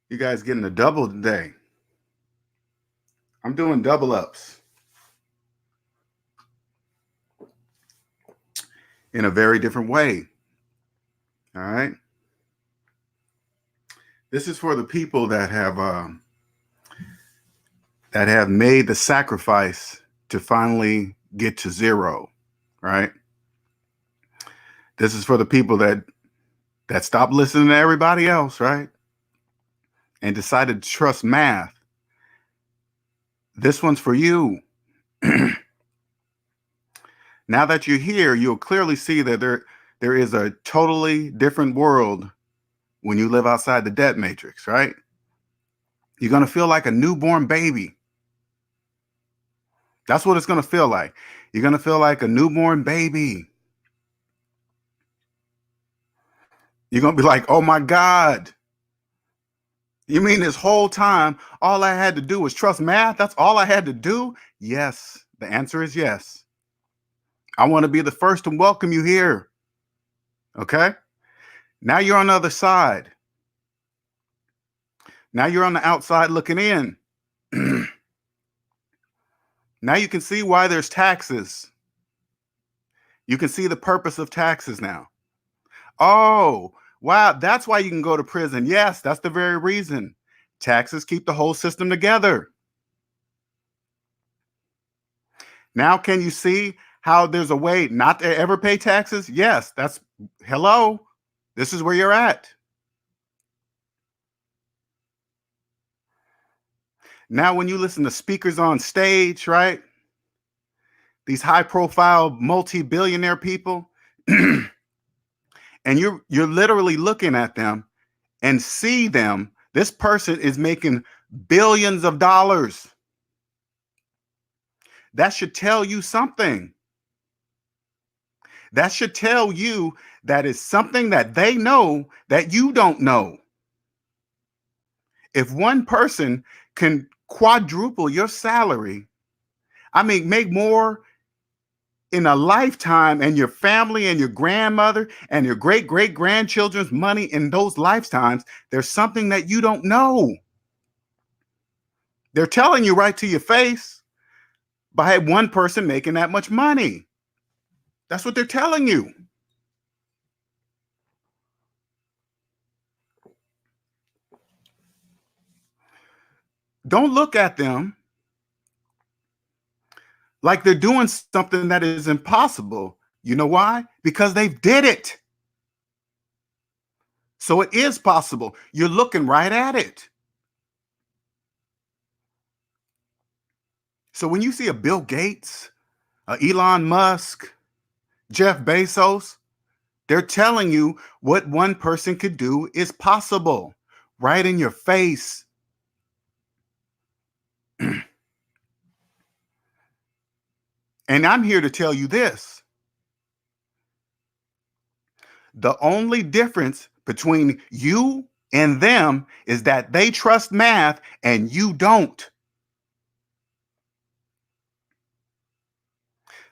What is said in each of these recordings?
You guys getting a double today. I'm doing double ups in a very different way. All right. This is for the people that have made the sacrifice to finally get to zero. Right. This is for the people that stopped listening to everybody else. Right. And decided to trust math. This one's for you. Now that you're here, you'll clearly see that there is a totally different world when you live outside the debt matrix, right? You're going to feel like a newborn baby. That's what it's going to feel like. You're going to feel like a newborn baby. You're going to be like, oh my God. You mean this whole time, all I had to do was trust math? That's all I had to do? Yes. The answer is yes. I want to be the first to welcome you here. Okay? Now you're on the other side. Now you're on the outside looking in. Now you can see why there's taxes. You can see the purpose of taxes now. Oh, wow. That's why you can go to prison. Yes, that's the very reason. Taxes keep the whole system together. Now, can you see how there's a way not to ever pay taxes? Yes, hello. This is where you're at. Now, when you listen to speakers on stage, right? These high profile multi-billionaire people, and you're literally looking at them and see them. This person is making billions of dollars. That should tell you something. That should tell you that is something that they know that you don't know. If one person can quadruple your salary, I mean, make more in a lifetime, and your family and your grandmother and your great great grandchildren's money in those lifetimes, there's something that you don't know. They're telling you right to your face by one person making that much money. That's what they're telling you. Don't look at them like they're doing something that is impossible. You know why? Because they did it. So it is possible. You're looking right at it. So when you see a Bill Gates, a Elon Musk, Jeff Bezos, they're telling you what one person could do is possible right in your face. And I'm here to tell you this. The only difference between you and them is that they trust math and you don't.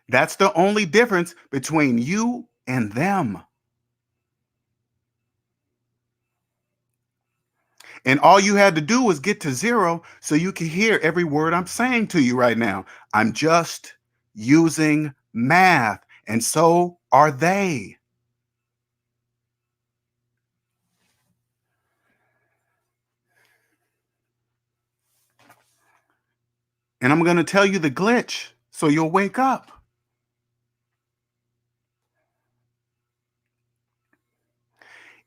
That's the only difference between you and them. And all you had to do was get to zero so you can hear every word I'm saying to you right now. I'm just using math, and so are they. And I'm going to tell you the glitch so you'll wake up.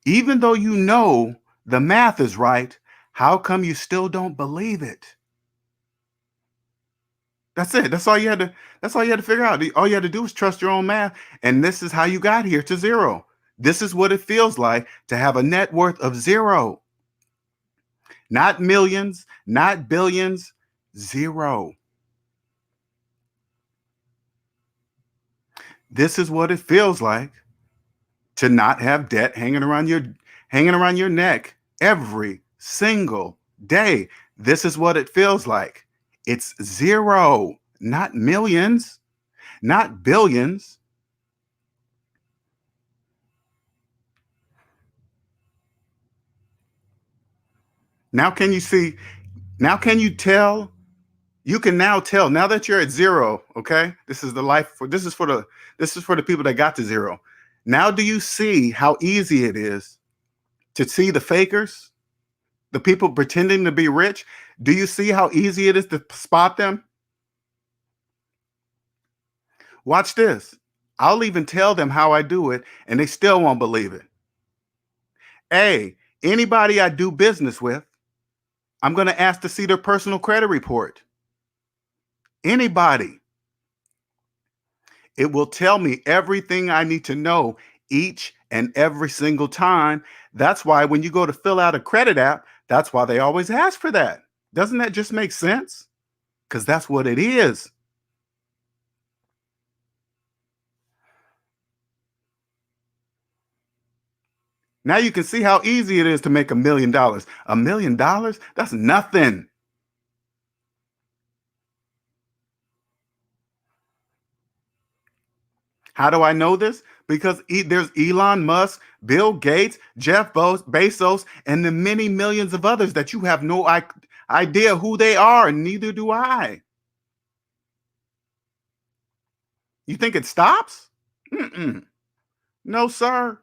Even though you know the math is right, how come you still don't believe it? That's it. That's all you had to figure out. All you had to do was trust your own math. And this is how you got here to zero. This is what it feels like to have a net worth of zero. Not millions, not billions, zero. This is what it feels like to not have debt hanging around your neck every single day. This is what it feels like. It's zero, not millions, not billions. Now can you see? Now can you tell? You can now tell. Now that you're at zero, okay? This is the life for this is for the people that got to zero. Now do you see how easy it is to see the fakers, the people pretending to be rich? Do you see how easy it is to spot them? Watch this. I'll even tell them how I do it, and they still won't believe it. A, anybody I do business with, I'm going to ask to see their personal credit report. Anybody. It will tell me everything I need to know each and every single time. That's why when you go to fill out a credit app, that's why they always ask for that. Doesn't that just make sense? Because that's what it is. Now you can see how easy it is to make $1 million. $1 million? That's nothing. How do I know this? Because there's Elon Musk, Bill Gates, Jeff Bezos, and the many millions of others that you have no idea who they are, and neither do I. You think it stops? Mm-mm. No, sir.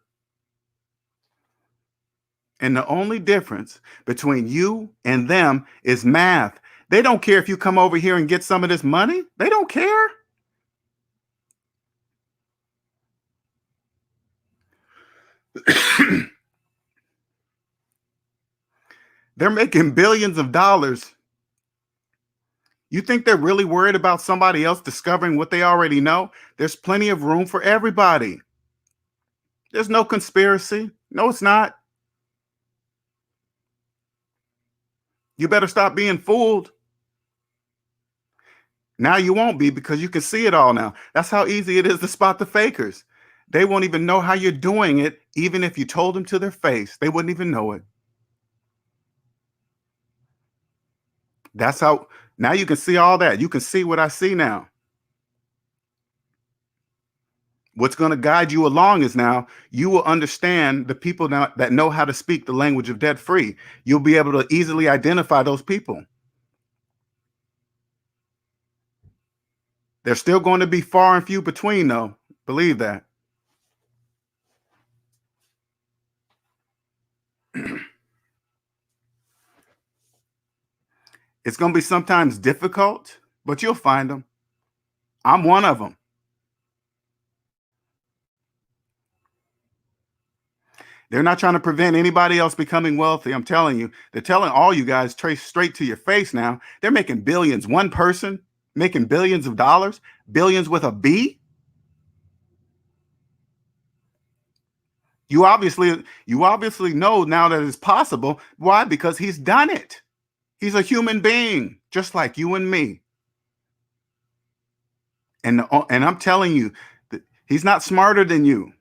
And the only difference between you and them is math. They don't care if you come over here and get some of this money. They don't care. They're making billions of dollars. You think they're really worried about somebody else discovering what they already know? There's plenty of room for everybody. There's no conspiracy. No, it's not. You better stop being fooled. Now you won't be, because you can see it all now. That's how easy it is to spot the fakers. They won't even know how you're doing it, even if you told them to their face. They wouldn't even know it. That's how, now you can see all that. You can see what I see now. What's going to guide you along is now you will understand the people now that know how to speak the language of debt free. You'll be able to easily identify those people. They're still going to be far and few between, though. Believe that. It's going to be sometimes difficult, but you'll find them. I'm one of them. They're not trying to prevent anybody else becoming wealthy. I'm telling you, they're telling all you guys trace straight to your face now. They're making billions. One person making billions of dollars, billions with a B. You obviously know now that it's possible. Why? Because he's done it. He's a human being, just like you and me. And I'm telling you, he's not smarter than you.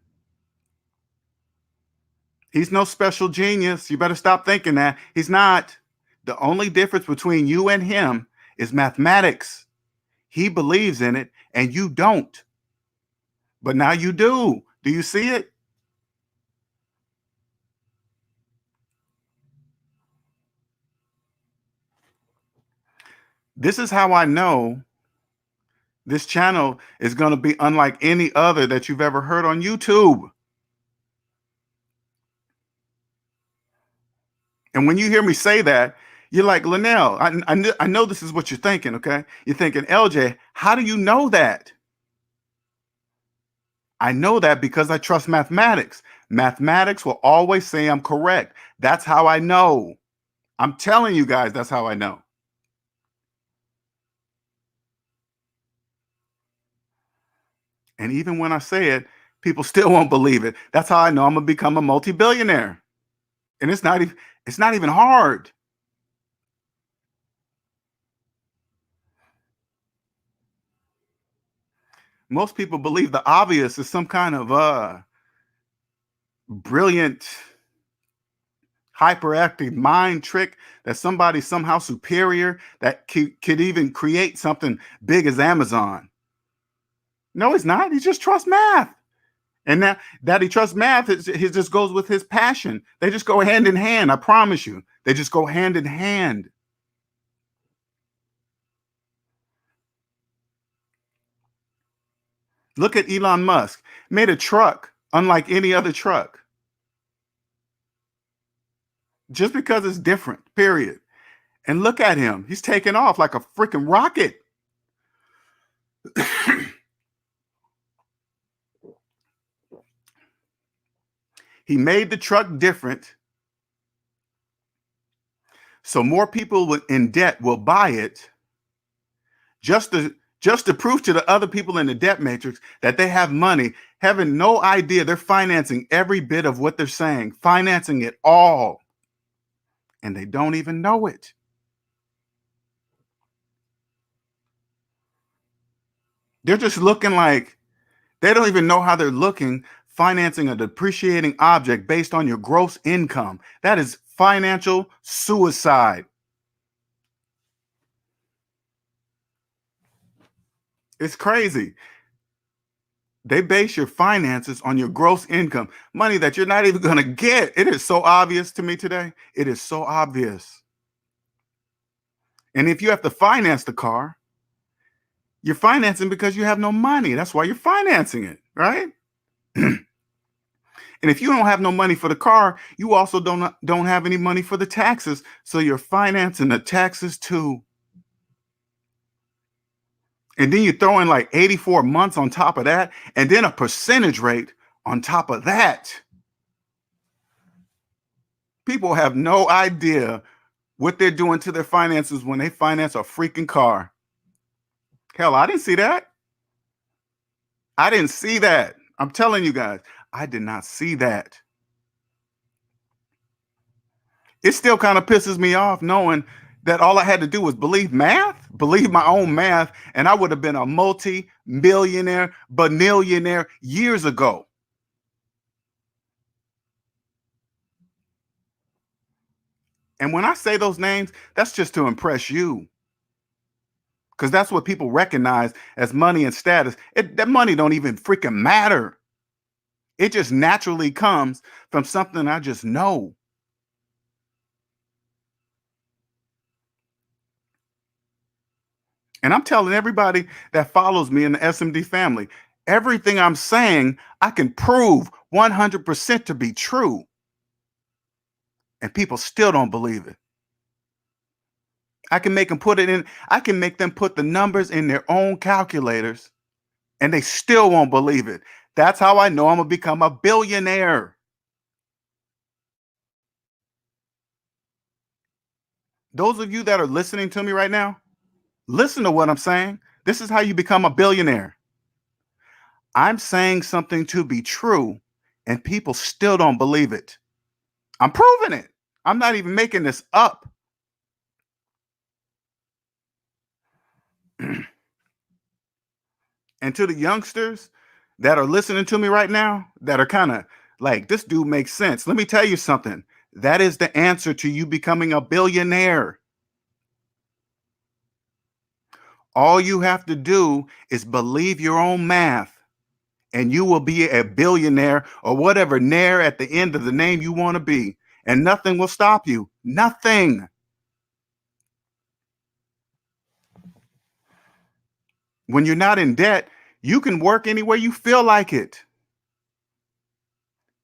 He's no special genius. You better stop thinking that. He's not. The only difference between you and him is mathematics. He believes in it and you don't. But now you do. Do you see it? This is how I know this channel is going to be unlike any other that you've ever heard on YouTube. And when you hear me say that, you're like, Linnell, I know this is what you're thinking, okay? You're thinking, LJ, how do you know that? I know that because I trust mathematics. Mathematics will always say I'm correct. That's how I know. I'm telling you guys, that's how I know. And even when I say it, people still won't believe it. That's how I know I'm gonna become a multi-billionaire. And it's not even hard. Most people believe the obvious is some kind of brilliant, hyperactive mind trick that somebody somehow superior that could even create something big as Amazon. No, he's not. He just trusts math. And now that he trusts math, it just goes with his passion. They just go hand in hand. I promise you. They just go hand in hand. Look at Elon Musk. Made a truck unlike any other truck just because it's different, period. And look at him. He's taking off like a freaking rocket. He made the truck different so more people in debt will buy it just to prove to the other people in the debt matrix that they have money, having no idea they're financing every bit of what they're saying, financing it all, and they don't even know it. They're just looking like they don't even know how they're looking, financing a depreciating object based on your gross income. That is financial suicide. It's crazy. They base your finances on your gross income, money that you're not even going to get. It is so obvious to me today. It is so obvious. And if you have to finance the car, you're financing because you have no money. That's why you're financing it, right? And if you don't have no money for the car, you also don't have any money for the taxes. So you're financing the taxes too. And then you throw in like 84 months on top of that, and then a percentage rate on top of that. People have no idea what they're doing to their finances when they finance a freaking car. Hell, I didn't see that. I didn't see that. I'm telling you guys, I did not see that. It still kind of pisses me off knowing that all I had to do was believe math, believe my own math, and I would have been a multi-millionaire, billionaire years ago. And when I say those names, that's just to impress you. Because that's what people recognize as money and status. That money don't even freaking matter. It just naturally comes from something I just know. And I'm telling everybody that follows me in the SMD family, everything I'm saying, I can prove 100% to be true. And people still don't believe it. I can make them put it in, I can make them put the numbers in their own calculators and they still won't believe it. That's how I know I'm gonna become a billionaire. Those of you that are listening to me right now, listen to what I'm saying. This is how you become a billionaire. I'm saying something to be true, and people still don't believe it. I'm proving it. I'm not even making this up. And to the youngsters that are listening to me right now, that are kind of like, this dude makes sense. Let me tell you something. That is the answer to you becoming a billionaire. All you have to do is believe your own math, and you will be a billionaire or whatever nair at the end of the name you want to be. And nothing will stop you. Nothing. When you're not in debt, you can work anywhere you feel like it.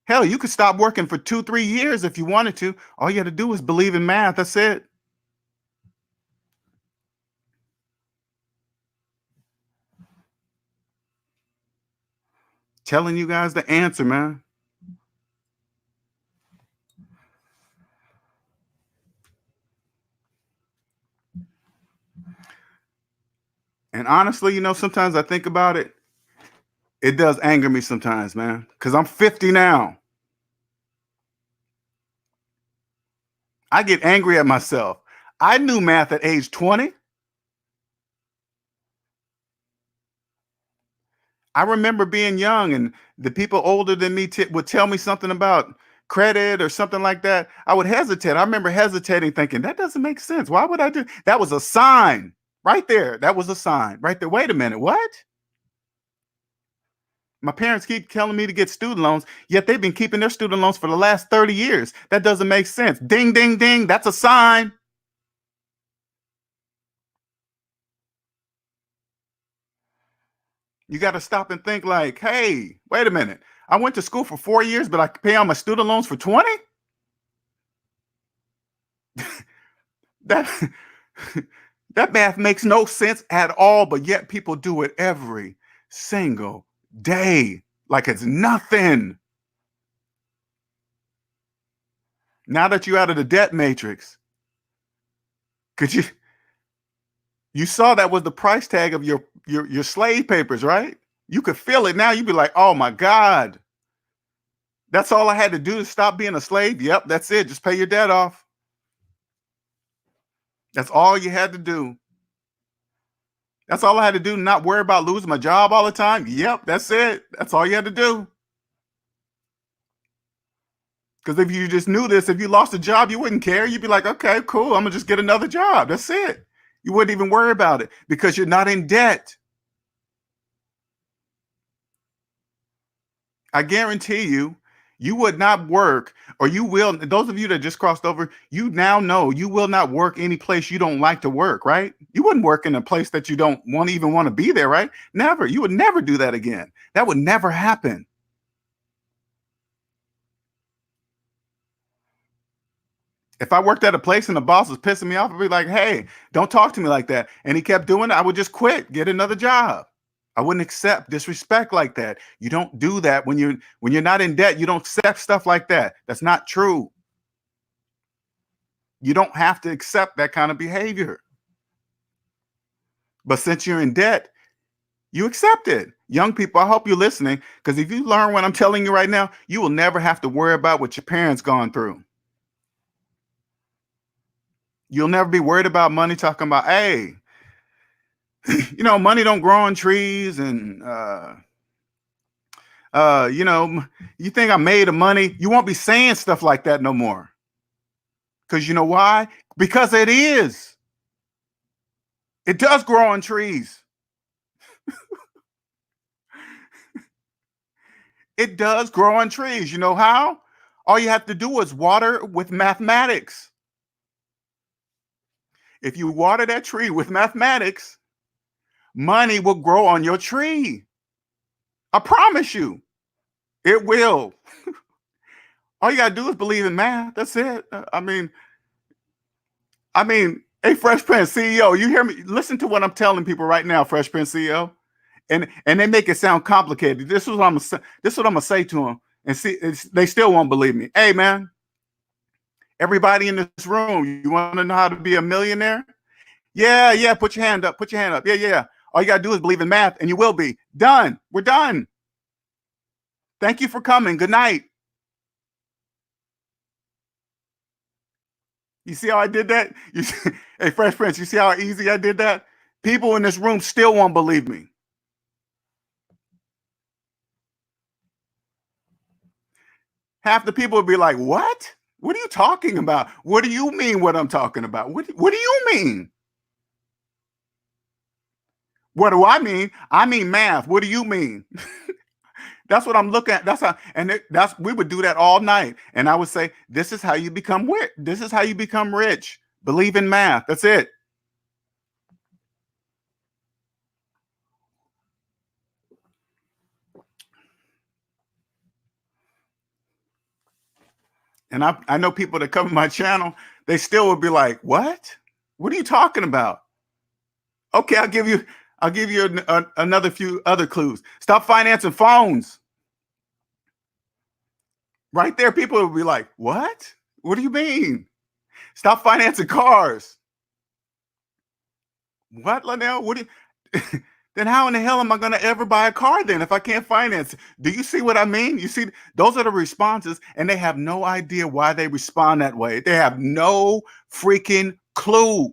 Hell, you could stop working for 2, 3 years if you wanted to. All you had to do is believe in math. That's it. Telling you guys the answer, man. And honestly, sometimes I think about it. It does anger me sometimes, man, because I'm 50 now. I get angry at myself. I knew math at age 20. I remember being young and the people older than me would tell me something about credit or something like that. I would hesitate. I remember hesitating, thinking, that doesn't make sense. Why would I do that? Was a sign right there. That was a sign right there. Wait a minute. What? My parents keep telling me to get student loans, yet they've been keeping their student loans for the last 30 years. That doesn't make sense. Ding, ding, ding. That's a sign. You got to stop and think like, hey, wait a minute. I went to school for 4 years, but I pay on my student loans for 20? That that math makes no sense at all, but yet people do it every single day like it's nothing. Now that you're out of the debt matrix, could you saw that was the price tag of your slave papers, right? You could feel it now. You'd be like, oh my God, that's all I had to do to stop being a slave. Yep, that's it. Just pay your debt off. That's all you had to do. That's all I had to do. Not worry about losing my job all the time. Yep, that's it. That's all you had to do. Because if you just knew this, if you lost a job, you wouldn't care. You'd be like, okay, cool. I'm gonna just get another job. That's it. You wouldn't even worry about it because you're not in debt. I guarantee you, you would not work, or you will. Those of you that just crossed over, you now know you will not work any place you don't like to work, right? You wouldn't work in a place that you don't even want to be there, right? Never. You would never do that again. That would never happen. If I worked at a place and the boss was pissing me off, I'd be like, hey, don't talk to me like that. And he kept doing it, I would just quit, get another job. I wouldn't accept disrespect like that. You don't do that when you're not in debt. You don't accept stuff like that. That's not true. You don't have to accept that kind of behavior. But since you're in debt, you accept it. Young people, I hope you're listening, because if you learn what I'm telling you right now, you will never have to worry about what your parents gone through. You'll never be worried about money, talking about, hey, money don't grow on trees, and you think I'm made of money. You won't be saying stuff like that no more. Because you know why? Because it is. It does grow on trees. It does grow on trees. You know how? All you have to do is water with mathematics. If you water that tree with mathematics, money will grow on your tree. I promise you, it will. All you gotta do is believe in math. That's it. Hey, Fresh Prince CEO, you hear me? Listen to what I'm telling people right now, Fresh Prince CEO, and they make it sound complicated. This is what I'm gonna say to them, and see, they still won't believe me. Hey, man, everybody in this room, you want to know how to be a millionaire? Yeah, yeah. Put your hand up. Put your hand up. Yeah, yeah. All you gotta do is believe in math, and you will be done. We're done. Thank you for coming. Good night. You see how I did that? Hey, Fresh Prince, you see how easy I did that? People in this room still won't believe me. Half the people would be like, what? What are you talking about? What do you mean what I'm talking about? What do you mean? What do I mean? I mean math. What do you mean? That's what I'm looking at. That's we would do that all night. And I would say, this is how you become rich. This is how you become rich. Believe in math. That's it. And I know people that come to my channel, they still would be like, what? What are you talking about? Okay, I'll give you another few other clues. Stop financing phones. Right there, people will be like, what? What do you mean? Stop financing cars. What, Linnell? What do you then how in the hell am I going to ever buy a car then if I can't finance it? Do you see what I mean? You see, those are the responses, and they have no idea why they respond that way. They have no freaking clue.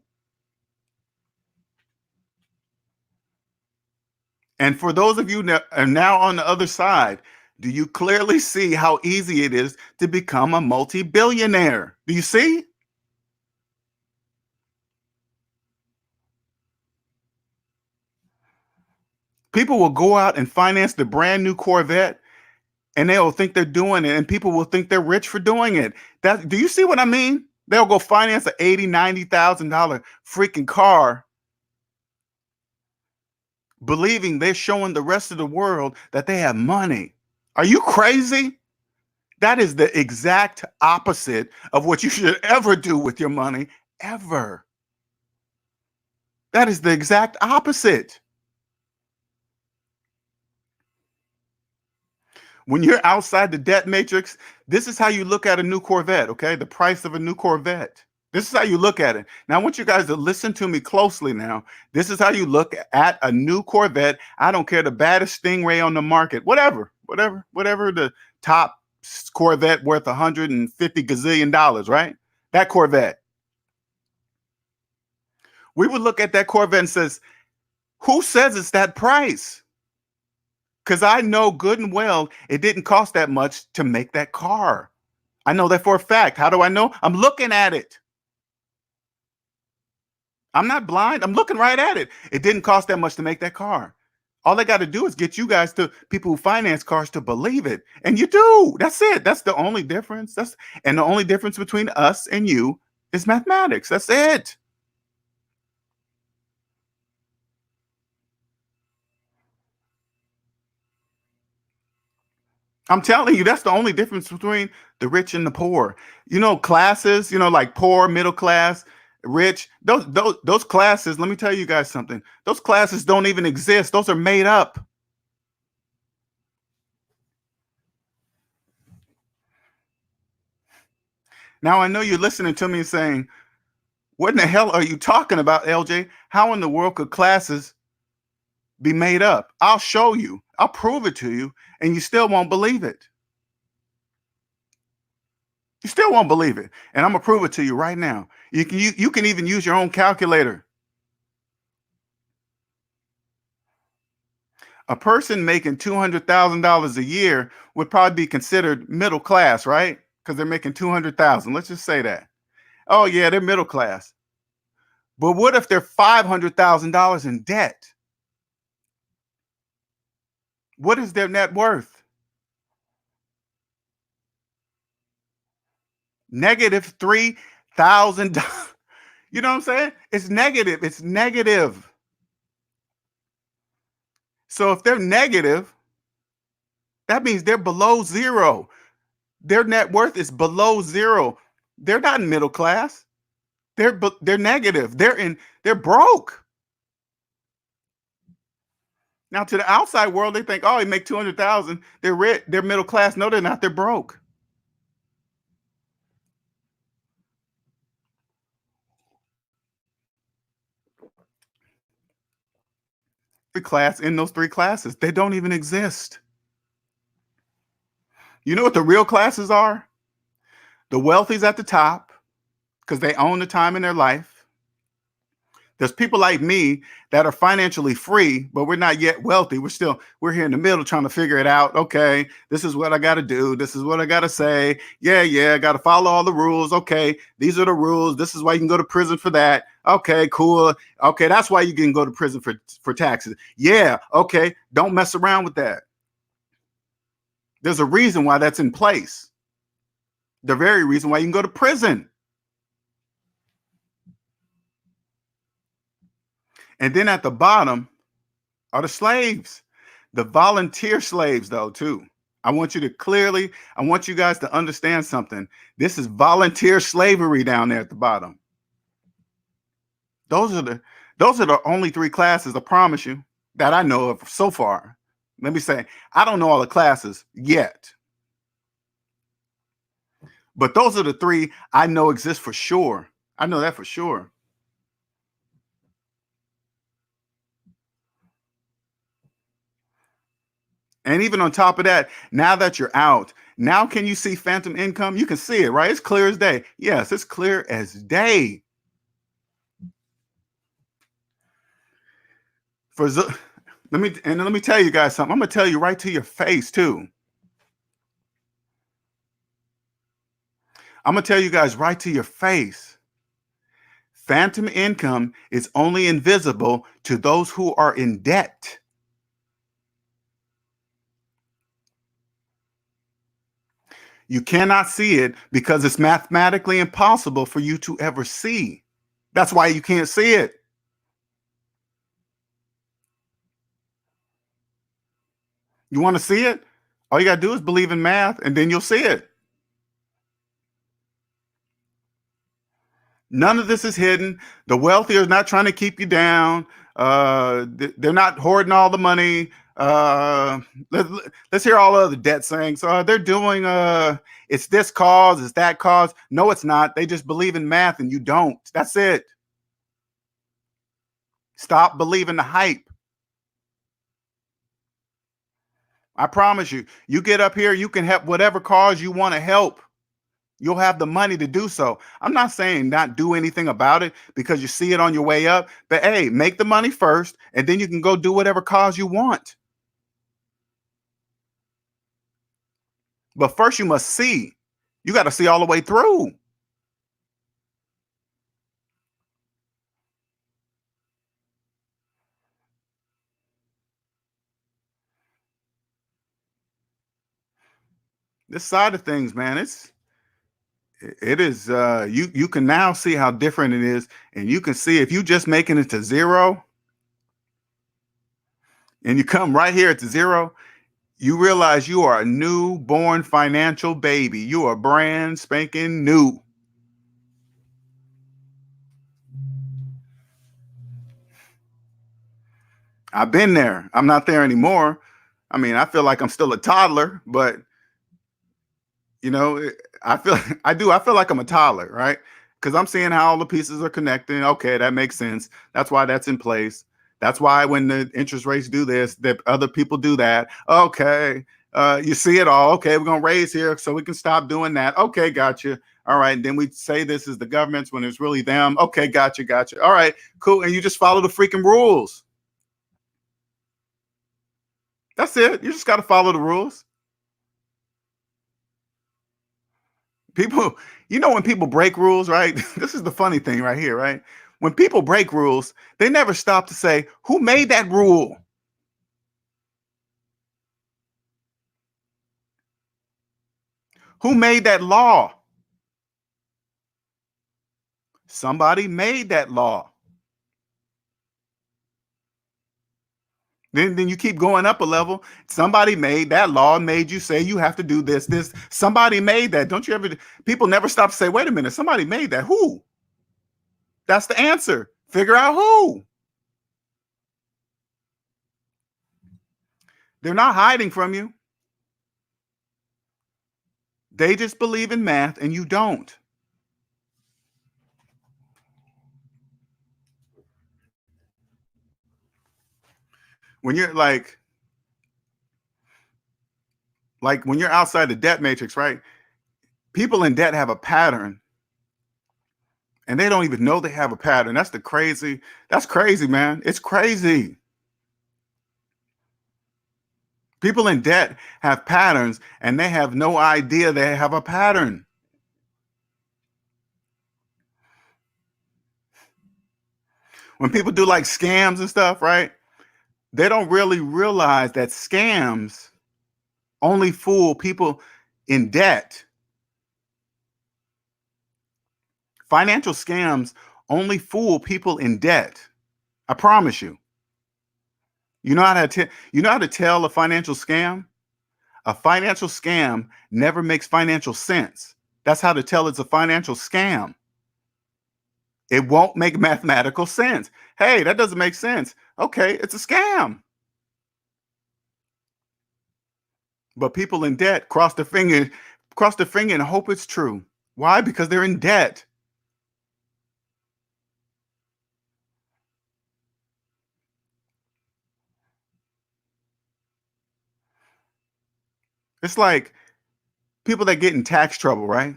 And for those of you that are now on the other side, do you clearly see how easy it is to become a multi-billionaire? Do you see? People will go out and finance the brand new Corvette, and they'll think they're doing it, and people will think they're rich for doing it. That, do you see what I mean? They'll go finance a $80,000, $90,000 freaking car, believing they're showing the rest of the world that they have money. Are you crazy? That is the exact opposite of what you should ever do with your money, ever. That is the exact opposite. When you're outside the debt matrix, this is how you look at a new Corvette, okay? The price of a new Corvette. This is how you look at it. Now, I want you guys to listen to me closely now. This is how you look at a new Corvette. I don't care, the baddest Stingray on the market, whatever the top Corvette worth 150 gazillion dollars, right? That Corvette. We would look at that Corvette and says, who says it's that price? Because I know good and well it didn't cost that much to make that car. I know that for a fact. How do I know? I'm looking at it. I'm not blind. I'm looking right at it. It didn't cost that much to make that car. All they got to do is get you guys, to people who finance cars, to believe it. And you do. That's it. That's the only difference. And the only difference between us and you is mathematics. That's it. I'm telling you, that's the only difference between the rich and the poor. You know, classes, like poor, middle class, rich, those classes, let me tell you guys something. Those classes don't even exist. Those are made up. Now, I know you're listening to me saying, what in the hell are you talking about, LJ? How in the world could classes be made up? I'll show you. I'll prove it to you, and you still won't believe it. You still won't believe it. And I'm gonna prove it to you right now. You can even use your own calculator. A person making $200,000 a year would probably be considered middle class, right? Because they're making 200,000. Let's just say that. Oh yeah, they're middle class. But what if they're $500,000 in debt? What is their net worth? Negative $3,000. You know what I'm saying? It's negative. It's negative. So if they're negative, that means they're below zero. Their net worth is below zero. They're not in middle class. They're negative. They're broke. Now, to the outside world, they think, oh, they make 200,000. They're rich. They're middle class. No, they're not. They're broke. Class in those three classes, they don't even exist. You know what the real classes are? The wealthy's at the top because they own the time in their life. There's people like me that are financially free, but we're not yet wealthy. We're here in the middle trying to figure it out. Okay, this is what I got to do. This is what I got to say. Yeah, I got to follow all the rules. Okay, these are the rules. This is why you can go to prison for that. Okay, cool. Okay, that's why you can go to prison for taxes. Yeah, okay, don't mess around with that. There's a reason why that's in place. The very reason why you can go to prison. And then at the bottom are the slaves, the volunteer slaves, though, too. I want you guys to understand something. This is volunteer slavery down there at the bottom. Those are the only three classes, I promise you, that I know of so far. Let me say, I don't know all the classes yet, but those are the three I know exist for sure. I know that for sure. And even on top of that, now that you're out, now can you see phantom income? You can see it, right? It's clear as day. Yes, it's clear as day. Let me tell you guys something. I'm gonna tell you right to your face too. I'm gonna tell you guys right to your face. Phantom income is only invisible to those who are in debt. You cannot see it because it's mathematically impossible for you to ever see. That's why you can't see it. You want to see it? All you got to do is believe in math and then you'll see it. None of this is hidden. The wealthy are not trying to keep you down. They're not hoarding all the money. Let, us hear all of the debt saying. So they're doing, it's this cause, it's that cause. No, it's not. They just believe in math and you don't. That's it. Stop believing the hype. I promise you, you get up here, you can help whatever cause you want to help. You'll have the money to do so. I'm not saying not do anything about it because you see it on your way up, but hey, make the money first and then you can go do whatever cause you want. But first you must see. You got to see all the way through. This side of things, man, it is you can now see how different it is, and you can see if you just making it to zero and you come right here to zero, you realize you are a newborn financial baby. You are brand spanking new. I've been there. I'm not there anymore. I mean, I feel like I'm still a toddler, but you know, I feel I feel like I'm a toddler, right? Because I'm seeing how all the pieces are connecting. Okay, that makes sense. That's why that's in place. That's why when the interest rates do this, that other people do that. Okay, you see it all. Okay, we're gonna raise here so we can stop doing that. Okay, gotcha. All right, and then we say this is the government's when it's really them. Okay, gotcha. All right, cool. And you just follow the freaking rules. That's it. You just got to follow the rules. People, when people break rules, right? This is the funny thing right here, right? When people break rules, they never stop to say, who made that rule? Who made that law? Somebody made that law. Then you keep going up a level. Somebody made that law and made you say you have to do this. Somebody made that. Don't you ever, people never stop to say, wait a minute, somebody made that. Who? That's the answer. Figure out who. They're not hiding from you. They just believe in math and you don't. When you're like when you're outside the debt matrix, right? People in debt have a pattern and they don't even know they have a pattern. That's crazy, man. It's crazy. People in debt have patterns and they have no idea they have a pattern. When people do like scams and stuff, right? They don't really realize that scams only fool people in debt. Financial scams only fool people in debt. I promise you. You know how to tell a financial scam? A financial scam never makes financial sense. That's how to tell it's a financial scam. It won't make mathematical sense. Hey, that doesn't make sense. Okay, it's a scam. But people in debt cross their finger and hope it's true. Why? Because they're in debt. It's like people that get in tax trouble, right?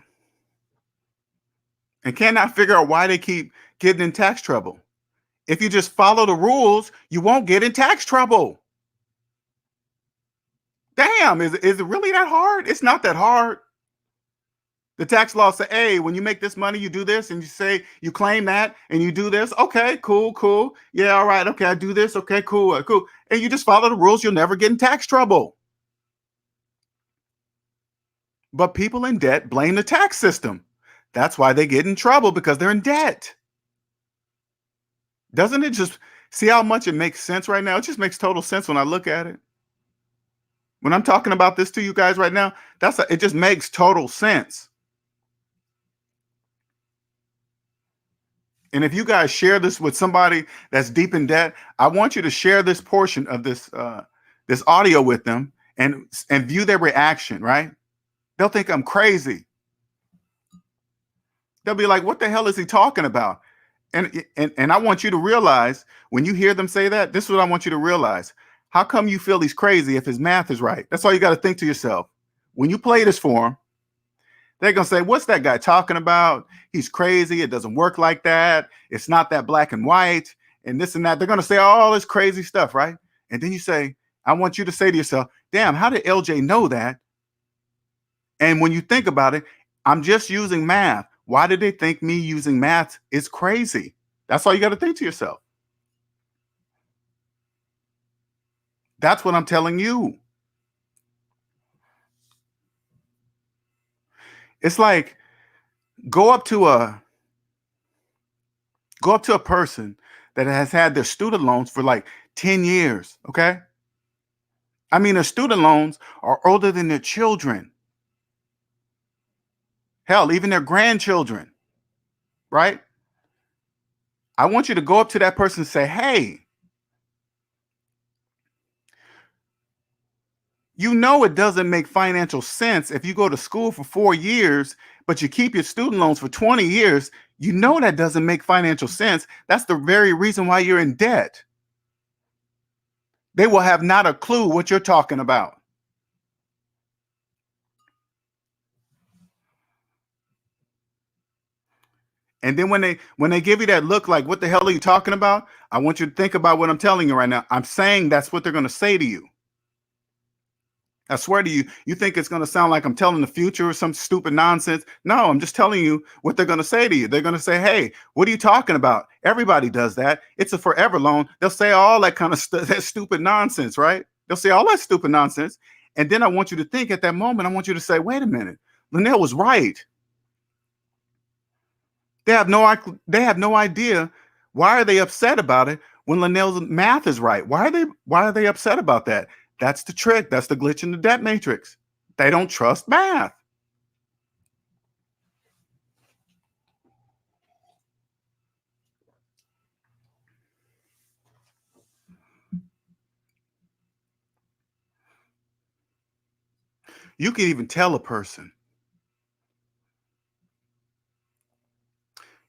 And cannot figure out why they keep getting in tax trouble. If you just follow the rules, you won't get in tax trouble. Damn, is it really that hard? It's not that hard. The tax law say, hey, when you make this money, you do this, and you say you claim that, and you do this. Okay, cool. Yeah, all right. Okay, I do this. Okay, cool. And you just follow the rules. You'll never get in tax trouble. But people in debt blame the tax system. That's why they get in trouble, because they're in debt. Doesn't it just see how much it makes sense right now? It just makes total sense when I look at it. When I'm talking about this to you guys right now, it just makes total sense. And if you guys share this with somebody that's deep in debt, I want you to share this portion of this audio with them and view their reaction, right? They'll think I'm crazy. They'll be like, "What the hell is he talking about?" And I want you to realize, when you hear them say that, this is what I want you to realize. How come you feel he's crazy if his math is right? That's all you got to think to yourself. When you play this for him, they're going to say, "What's that guy talking about? He's crazy. It doesn't work like that. It's not that black and white and this and that." They're going to say all this crazy stuff, right? And then you say, I want you to say to yourself, "Damn, how did LJ know that?" And when you think about it, I'm just using math. Why did they think me using math is crazy? That's all you got to think to yourself. That's what I'm telling you. It's like, go up to a person that has had their student loans for like 10 years, okay? I mean, their student loans are older than their children. Hell, even their grandchildren, right? I want you to go up to that person and say, "Hey, you know it doesn't make financial sense if you go to school for 4 years, but you keep your student loans for 20 years. You know that doesn't make financial sense. That's the very reason why you're in debt." They will have not a clue what you're talking about. And then when they give you that look like, "What the hell are you talking about?" I want you to think about what I'm telling you right now. I'm saying that's what they're going to say to you. I swear to you, you think it's going to sound like I'm telling the future or some stupid nonsense. No, I'm just telling you what they're going to say to you. They're going to say, "Hey, what are you talking about? Everybody does that. It's a forever loan." They'll say all that kind of that stupid nonsense, right? They'll say all that stupid nonsense. And then I want you to think at that moment, I want you to say, "Wait a minute. Linnell was right." They have no idea. Why are they upset about it when Linnell's math is right? Why are they upset about that? That's the trick. That's the glitch in the debt matrix. They don't trust math. You can even tell a person.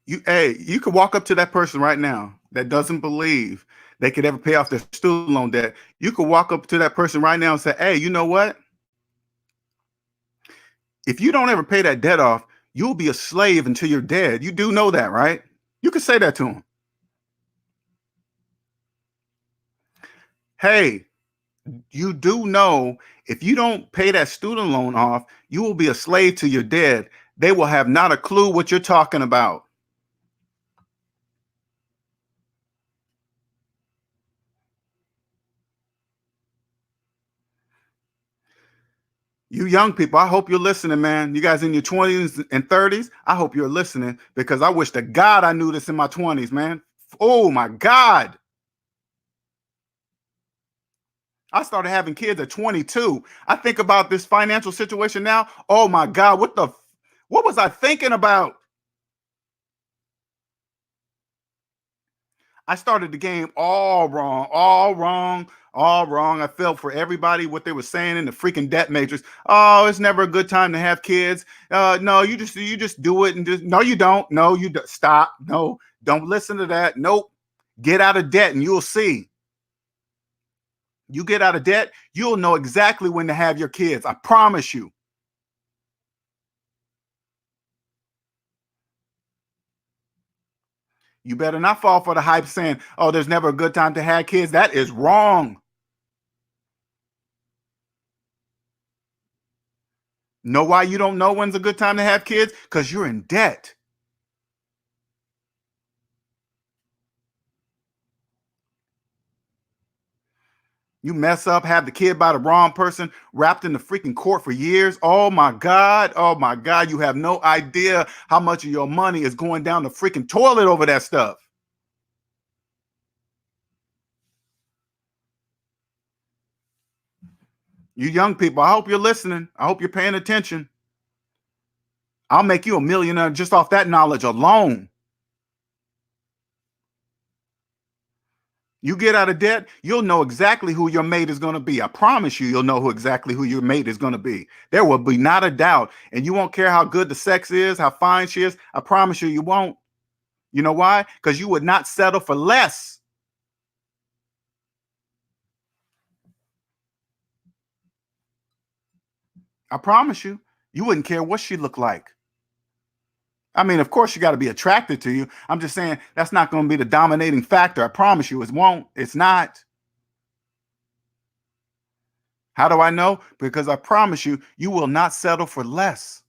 You could walk up to that person right now that doesn't believe they could ever pay off their student loan debt. You could walk up to that person right now and say, "Hey, you know what? If you don't ever pay that debt off, you'll be a slave until you're dead. You do know that, right?" You could say that to them. "Hey, you do know if you don't pay that student loan off, you will be a slave till you're dead." They will have not a clue what you're talking about. You young people, I hope you're listening, man. You guys in your 20s and 30s, I hope you're listening, because I wish to God I knew this in my 20s, man. Oh my God. I started having kids at 22. I think about this financial situation now. Oh my God, what was I thinking about? I started the game all wrong, all wrong, all wrong. I felt for everybody what they were saying in the freaking debt matrix. "Oh, it's never a good time to have kids. No, you just do it and just no, you don't. No, stop. No, don't listen to that. Nope. Get out of debt and you'll see. You get out of debt, you'll know exactly when to have your kids. I promise you." You better not fall for the hype saying, "Oh, there's never a good time to have kids." That is wrong. Know why you don't know when's a good time to have kids? Because you're in debt. You mess up, have the kid by the wrong person, wrapped in the freaking court for years. Oh my God. Oh my God. You have no idea how much of your money is going down the freaking toilet over that stuff. You young people, I hope you're listening. I hope you're paying attention. I'll make you a millionaire just off that knowledge alone. You get out of debt, you'll know exactly who your mate is going to be. I promise you, you'll know exactly who your mate is going to be. There will be not a doubt. And you won't care how good the sex is, how fine she is. I promise you, you won't. You know why? Because you would not settle for less. I promise you, you wouldn't care what she looked like. I mean, of course, you got to be attracted to you. I'm just saying that's not going to be the dominating factor. I promise you, it won't. It's not. How do I know? Because I promise you, you will not settle for less.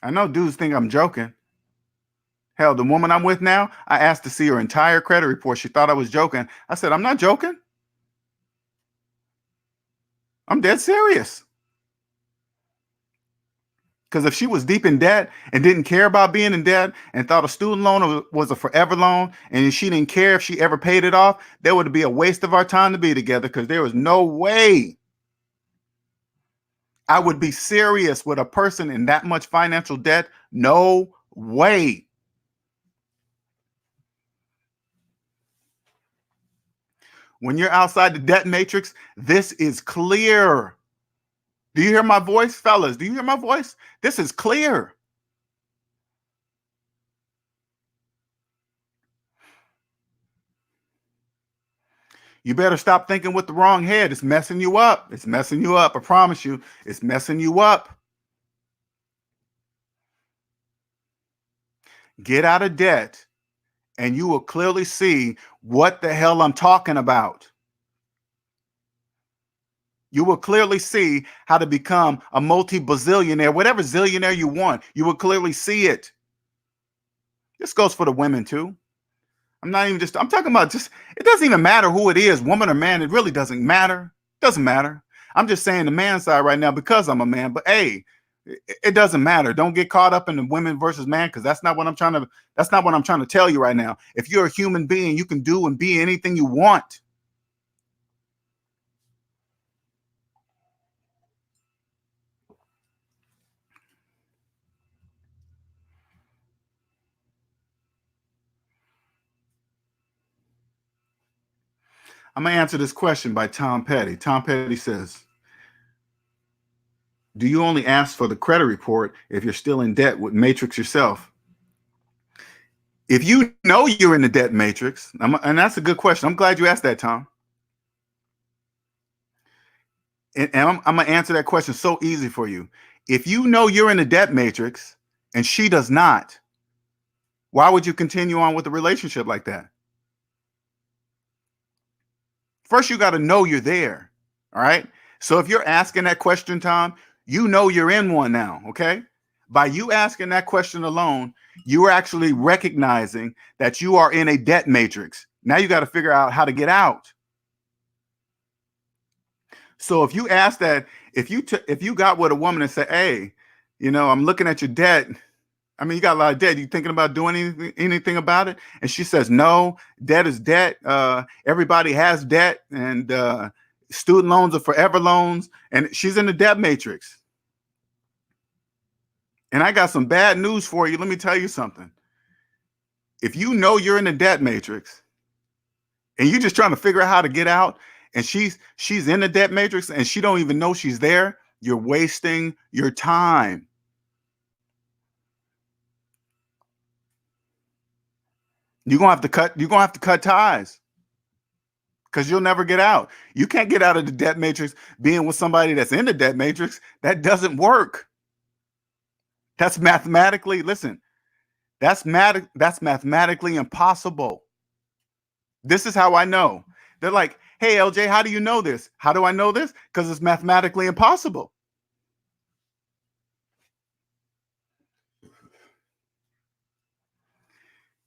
I know dudes think I'm joking. Hell, the woman I'm with now, I asked to see her entire credit report. She thought I was joking. I said, I'm not joking. I'm dead serious. Because if she was deep in debt and didn't care about being in debt and thought a student loan was a forever loan and she didn't care if she ever paid it off, there would be a waste of our time to be together because there was no way I would be serious with a person in that much financial debt. No way. When you're outside the debt matrix, this is clear. Do you hear my voice, fellas? Do you hear my voice? This is clear. You better stop thinking with the wrong head. It's messing you up. It's messing you up. I promise you, it's messing you up. Get out of debt, and you will clearly see what the hell I'm talking about. You will clearly see how to become a multi-bazillionaire, whatever zillionaire you want. You will clearly see it. This goes for the women too. I'm talking about just, it doesn't even matter who it is, woman or man. It really doesn't matter. Doesn't matter. I'm just saying the man side right now because I'm a man, but hey, it doesn't matter. Don't get caught up in the women versus man because that's not what I'm trying to tell you right now. If you're a human being, you can do and be anything you want. I'm going to answer this question by Tom Petty. Tom Petty says, do you only ask for the credit report if you're still in debt with Matrix yourself? If you know you're in the debt matrix, and that's a good question. I'm glad you asked that, Tom. And I'm going to answer that question so easy for you. If you know you're in the debt matrix and she does not, why would you continue on with a relationship like that? First, you got to know you're there. All right. So if you're asking that question, Tom, you know you're in one now. Okay. By you asking that question alone, you are actually recognizing that you are in a debt matrix. Now you got to figure out how to get out. So if you ask that, if you got with a woman and say, hey, I'm looking at your debt. I mean, you got a lot of debt. You thinking about doing anything about it? And she says, no, debt is debt. Everybody has debt, and student loans are forever loans. And she's in the debt matrix. And I got some bad news for you. Let me tell you something. If you know you're in the debt matrix and you're just trying to figure out how to get out, and she's in the debt matrix and she don't even know she's there, you're wasting your time. You're gonna have to cut ties because you'll never get out. You can't get out of the debt matrix being with somebody that's in the debt matrix. That doesn't work. That's mathematically, listen, that's mathematically impossible. This is how I know. They're like, hey, LJ, how do you know this? How do I know this? Because it's mathematically impossible.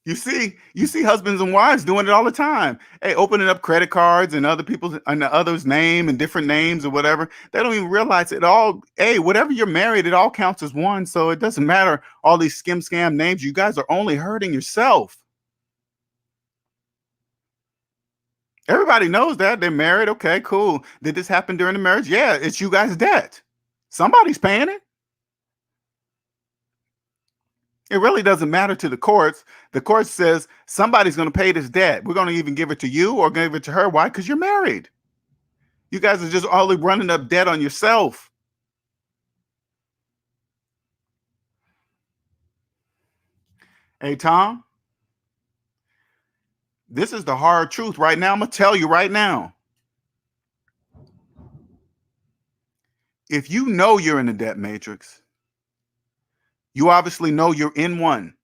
You see husbands and wives doing it all the time. Hey, opening up credit cards and other people's and the other's name and different names or whatever. They don't even realize it all. Hey, whatever you're married, it all counts as one. So it doesn't matter all these skim scam names. You guys are only hurting yourself. Everybody knows that they're married. Okay, cool. Did this happen during the marriage? Yeah, it's you guys' debt. Somebody's paying it. It really doesn't matter to the courts. The court says somebody's going to pay this debt. We're going to even give it to you or give it to her. Why? Because you're married. You guys are just only running up debt on yourself. Hey, Tom, this is the hard truth right now. I'm going to tell you right now. If you know you're in the debt matrix, you obviously know you're in one.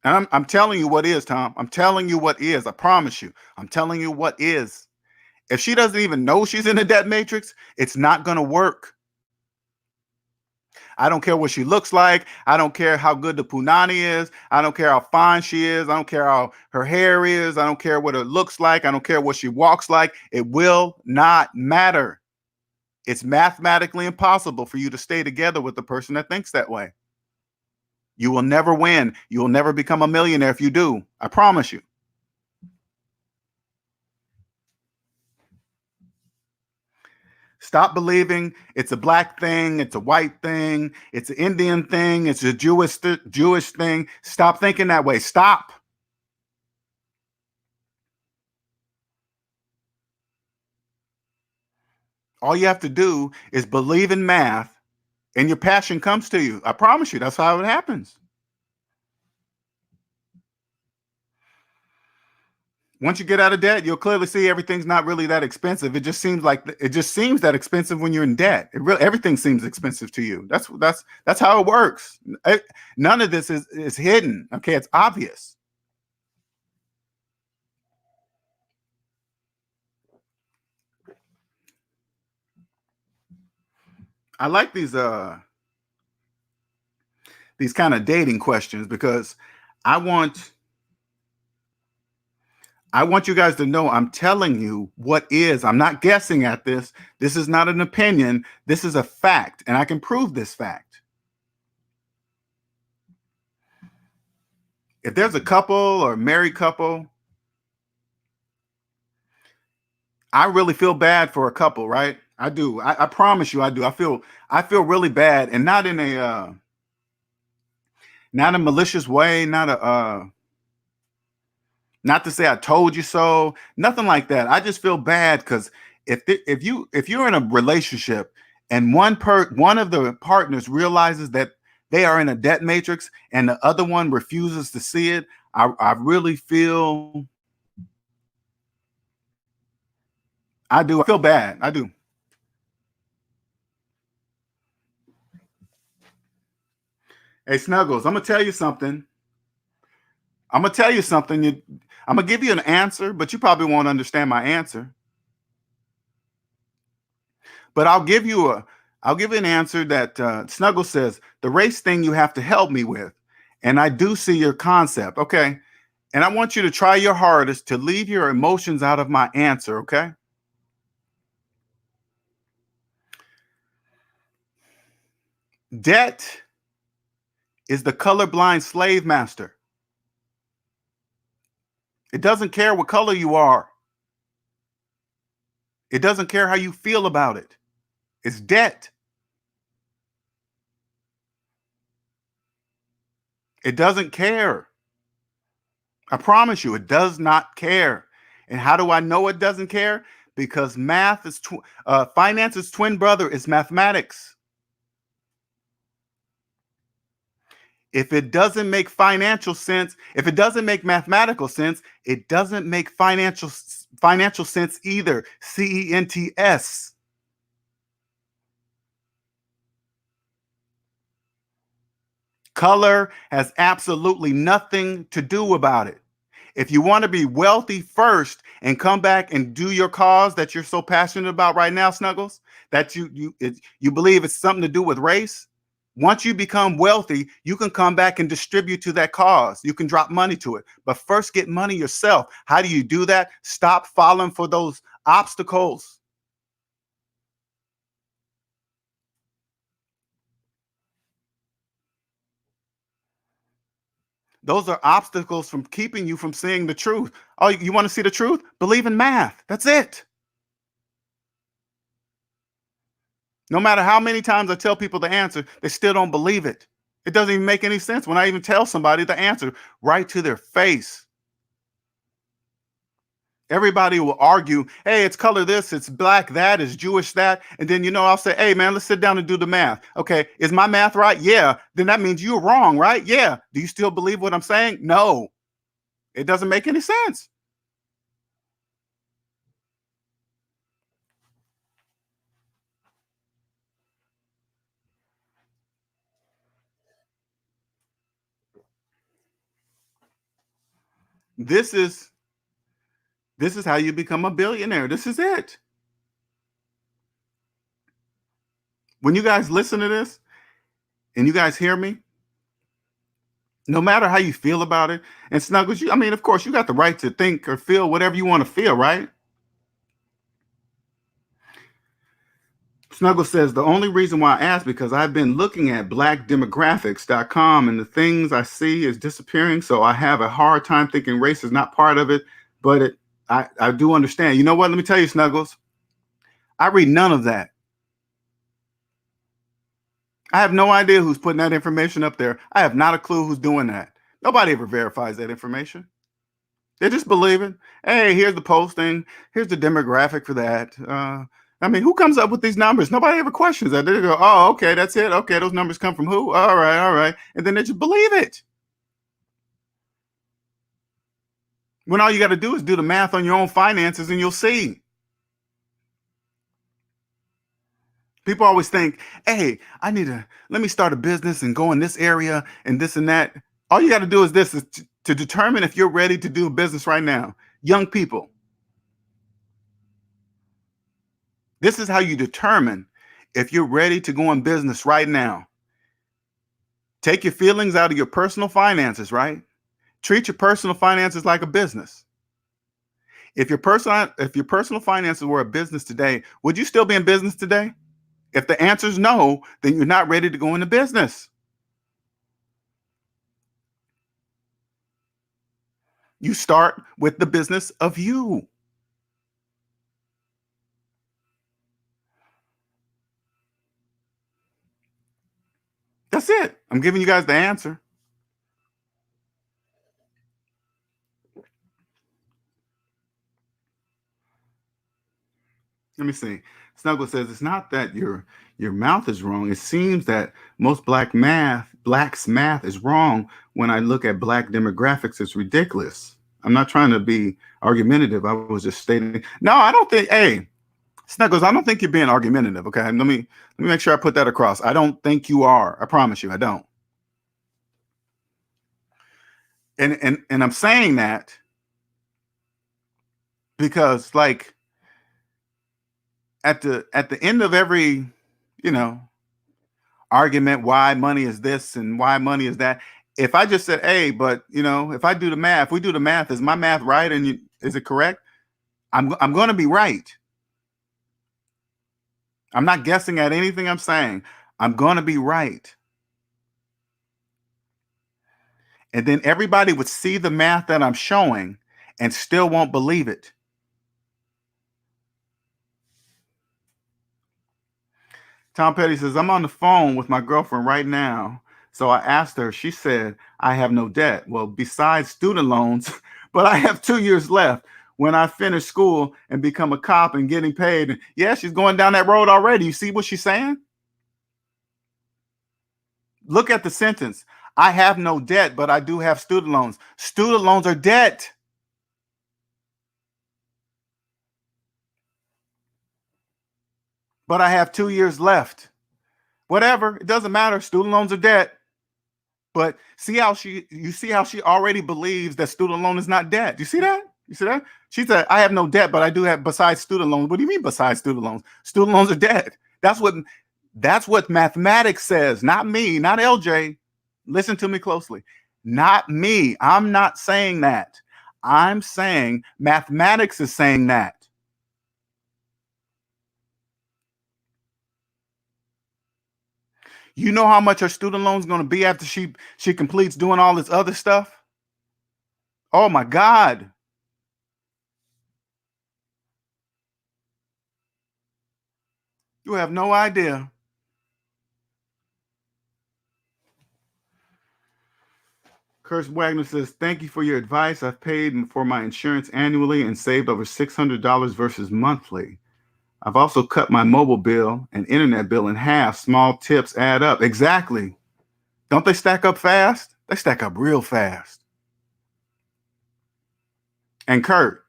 And I'm telling you what is, Tom. I'm telling you what is. I promise you. I'm telling you what is. If she doesn't even know she's in a debt matrix, it's not going to work. I don't care what she looks like. I don't care how good the punani is. I don't care how fine she is. I don't care how her hair is. I don't care what it looks like. I don't care what she walks like. It will not matter. It's mathematically impossible for you to stay together with the person that thinks that way. You will never win. You will never become a millionaire if you do. I promise you. Stop believing it's a black thing, it's a white thing, it's an Indian thing, it's a Jewish thing. Stop thinking that way. Stop. All you have to do is believe in math and your passion comes to you. I promise you, that's how it happens. Once you get out of debt, you'll clearly see everything's not really that expensive. It just seems that expensive when you're in debt. Everything seems expensive to you. That's how it works. None of this is hidden. Okay, it's obvious. I like these kind of dating questions because I want I want you guys to know I'm telling you what is. I'm not guessing at this. This is not an opinion. This is a fact, and I can prove this fact. If there's a couple or a married couple, I really feel bad for a couple, right? I do. I promise you I do. I feel really bad, and not in a malicious way, not to say I told you so, nothing like that. I just feel bad because if you're in a relationship and one of the partners realizes that they are in a debt matrix and the other one refuses to see it, I really feel I do. I feel bad. I do. Hey, Snuggles, I'm gonna tell you something. I'm gonna tell you something. I'm gonna give you an answer, but you probably won't understand my answer. But I'll give you an answer that Snuggle says the race thing you have to help me with, and I do see your concept. Okay, and I want you to try your hardest to leave your emotions out of my answer. Okay, debt is the colorblind slave master. It doesn't care what color you are. It doesn't care how you feel about it. It's debt. It doesn't care. I promise you, it does not care. And how do I know it doesn't care? Because finance's twin brother is mathematics. If it doesn't make financial sense, if it doesn't make mathematical sense, it doesn't make financial sense either. CENTS. Color has absolutely nothing to do about it. If you want to be wealthy first and come back and do your cause that you're so passionate about right now, Snuggles, that you believe it's something to do with race, Once you become wealthy, you can come back and distribute to that cause. You can drop money to it. But first, get money yourself. How do you do that? Stop falling for those obstacles. Those are obstacles from keeping you from seeing the truth. Oh, you want to see the truth? Believe in math. That's it. No matter how many times I tell people the answer, they still don't believe it. It doesn't even make any sense when I even tell somebody the answer right to their face. Everybody will argue, hey, it's color this, it's black that, it's Jewish that. And then, I'll say, hey, man, let's sit down and do the math. Okay, is my math right? Yeah. Then that means you're wrong, right? Yeah. Do you still believe what I'm saying? No. It doesn't make any sense. This is how you become a billionaire. This is it. When you guys listen to this and you guys hear me, no matter how you feel about it, and Snuggles, of course, you got the right to think or feel whatever you want to feel, right? Snuggle says the only reason why I asked because I've been looking at blackdemographics.com and the things I see is disappearing. So I have a hard time thinking race is not part of it, but I do understand. You know what? Let me tell you, Snuggles. I read none of that. I have no idea who's putting that information up there. I have not a clue who's doing that. Nobody ever verifies that information. They're just believing, hey, here's the posting, here's the demographic for that. Who comes up with these numbers? Nobody ever questions that. They go, oh, okay, that's it. Okay, those numbers come from who? All right. And then they just believe it. When all you got to do is do the math on your own finances and you'll see. People always think, hey, let me start a business and go in this area and this and that. All you got to do is to determine if you're ready to do a business right now. Young people. This is how you determine if you're ready to go in business right now. Take your feelings out of your personal finances, right? Treat your personal finances like a business. If your personal finances were a business today, would you still be in business today? If the answer is no, then you're not ready to go into business. You start with the business of you. That's it. I'm giving you guys the answer. Let me see. Snuggle says it's not that your mouth is wrong. It seems that most blacks math is wrong. When I look at black demographics, it's ridiculous. I'm not trying to be argumentative. I was just stating. No, I don't think. Hey, Snuggles, I don't think you're being argumentative. Okay, let me make sure I put that across. I don't think you are. I promise you, I don't. And I'm saying that because, like, at the end of every, argument, why money is this and why money is that. If I just said, hey, but if I do the math, we do the math, is my math right? And is it correct? I'm going to be right. I'm not guessing at anything I'm saying. I'm going to be right. And then everybody would see the math that I'm showing and still won't believe it. Tom Petty says, I'm on the phone with my girlfriend right now. So I asked her, she said, I have no debt. Well, besides student loans, but I have 2 years left when I finish school and become a cop and getting paid. Yeah, she's going down that road already. You see what she's saying? Look at the sentence. I have no debt, but I do have student loans. Student loans are debt. But I have 2 years left. Whatever, it doesn't matter. Student loans are debt. But you see how she already believes that student loan is not debt. You see that? You see that? She said, I have no debt, but I do have besides student loans. What do you mean besides student loans? Student loans are debt. That's what That's what mathematics says, not me, not LJ. Listen to me closely. Not me. I'm not saying that. I'm saying mathematics is saying that. You know how much her student loan is going to be after she completes doing all this other stuff? Oh my God. You have no idea. Kurt Wagner says, thank you for your advice. I've paid for my insurance annually and saved over $600 versus monthly. I've also cut my mobile bill and internet bill in half. Small tips add up. Exactly. Don't they stack up fast? They stack up real fast. And Kurt,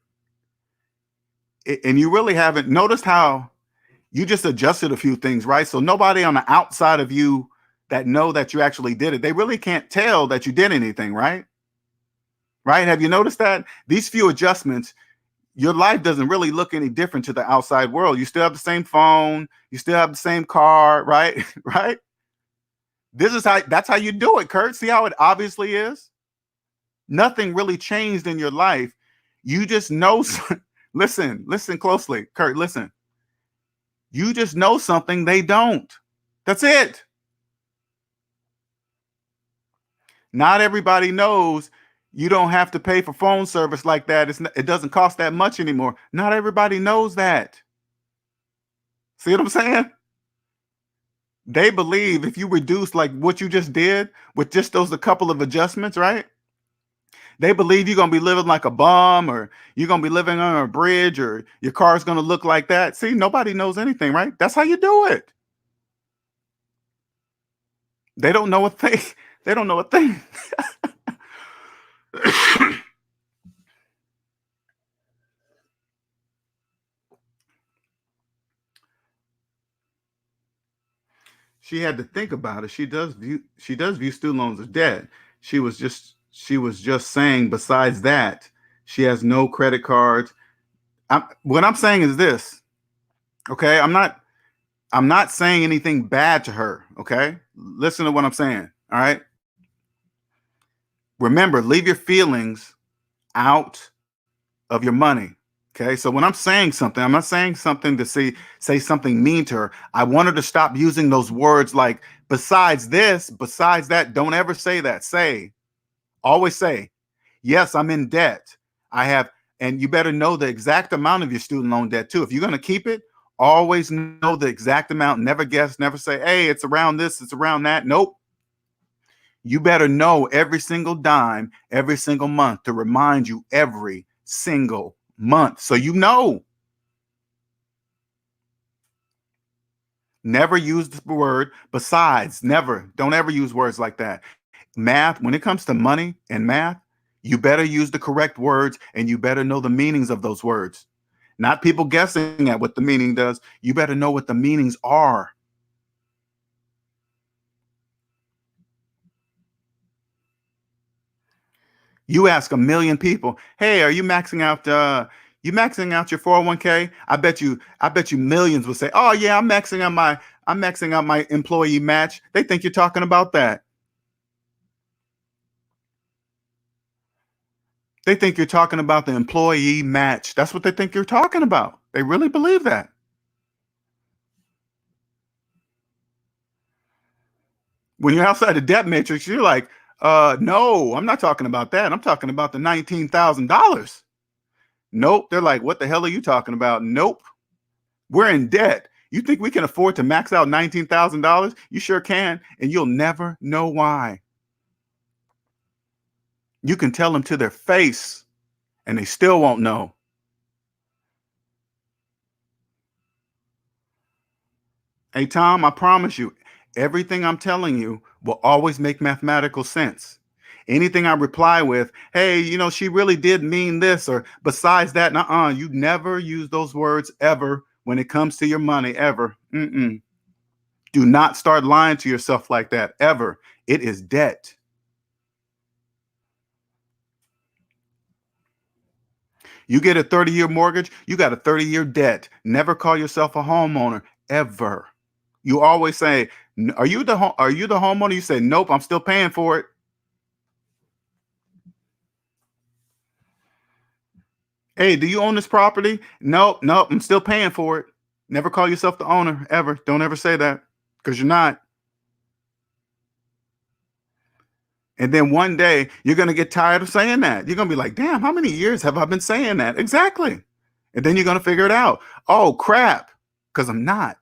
and you really haven't noticed how you just adjusted a few things, right? So nobody on the outside of you that know that you actually did it, they really can't tell that you did anything, right? Right? Have you noticed that? These few adjustments, your life doesn't really look any different to the outside world. You still have the same phone, you still have the same car, right? Right? That's how you do it, Kurt. See how it obviously is? Nothing really changed in your life. You just know. Listen closely, Kurt. Listen. You just know something they don't. That's it. Not everybody knows you don't have to pay for phone service like that. It doesn't cost that much anymore. Not everybody knows that. See what I'm saying? They believe if you reduce like what you just did with just those a couple of adjustments, right? They believe you're gonna be living like a bum, or you're gonna be living on a bridge, or your car's gonna look like that. See, nobody knows anything, right? That's how you do it. They don't know a thing. They don't know a thing. She had to think about it. She does view student loans as debt. She was just saying. Besides that, she has no credit cards. What I'm saying is this. Okay, I'm not saying anything bad to her. Okay, listen to what I'm saying. All right. Remember, leave your feelings out of your money. Okay. So when I'm saying something, I'm not saying something to say something mean to her. I want her to stop using those words like besides this, besides that. Don't ever say that. Always say, yes, I'm in debt. I have, and you better know the exact amount of your student loan debt too. If you're going to keep it, always know the exact amount. Never guess, never say, hey, it's around this, it's around that. Nope. You better know every single dime, every single month to remind you every single month. So you know. Never use the word besides. Never. Don't ever use words like that. Math, when it comes to money and math, you better use the correct words and you better know the meanings of those words. Not people guessing at what the meaning does. You better know what the meanings are. You ask a million people, "Hey, are you maxing out your 401k?" I bet you millions will say, "Oh yeah, I'm maxing out my employee match." They think you're talking about that. They think you're talking about the employee match. That's what they think you're talking about. They really believe that. When you're outside the debt matrix, you're like, no, I'm not talking about that. I'm talking about the $19,000. Nope. They're like, what the hell are you talking about? Nope. We're in debt. You think we can afford to max out $19,000? You sure can. And you'll never know why. You can tell them to their face and they still won't know. Hey, Tom, I promise you, everything I'm telling you will always make mathematical sense. Anything I reply with, hey, she really did mean this, or besides that, you never use those words ever when it comes to your money, ever. Mm-mm. Do not start lying to yourself like that, ever. It is debt. You get a 30-year mortgage, you got a 30-year debt. Never call yourself a homeowner, ever. You always say, "Are you are you the homeowner?" You say, "Nope, I'm still paying for it." "Hey, do you own this property?" "Nope, nope, I'm still paying for it." Never call yourself the owner ever. Don't ever say that, because you're not. And then one day you're gonna get tired of saying that. You're gonna be like, "Damn, how many years have I been saying that?" Exactly. And then you're gonna figure it out. "Oh crap, because I'm not."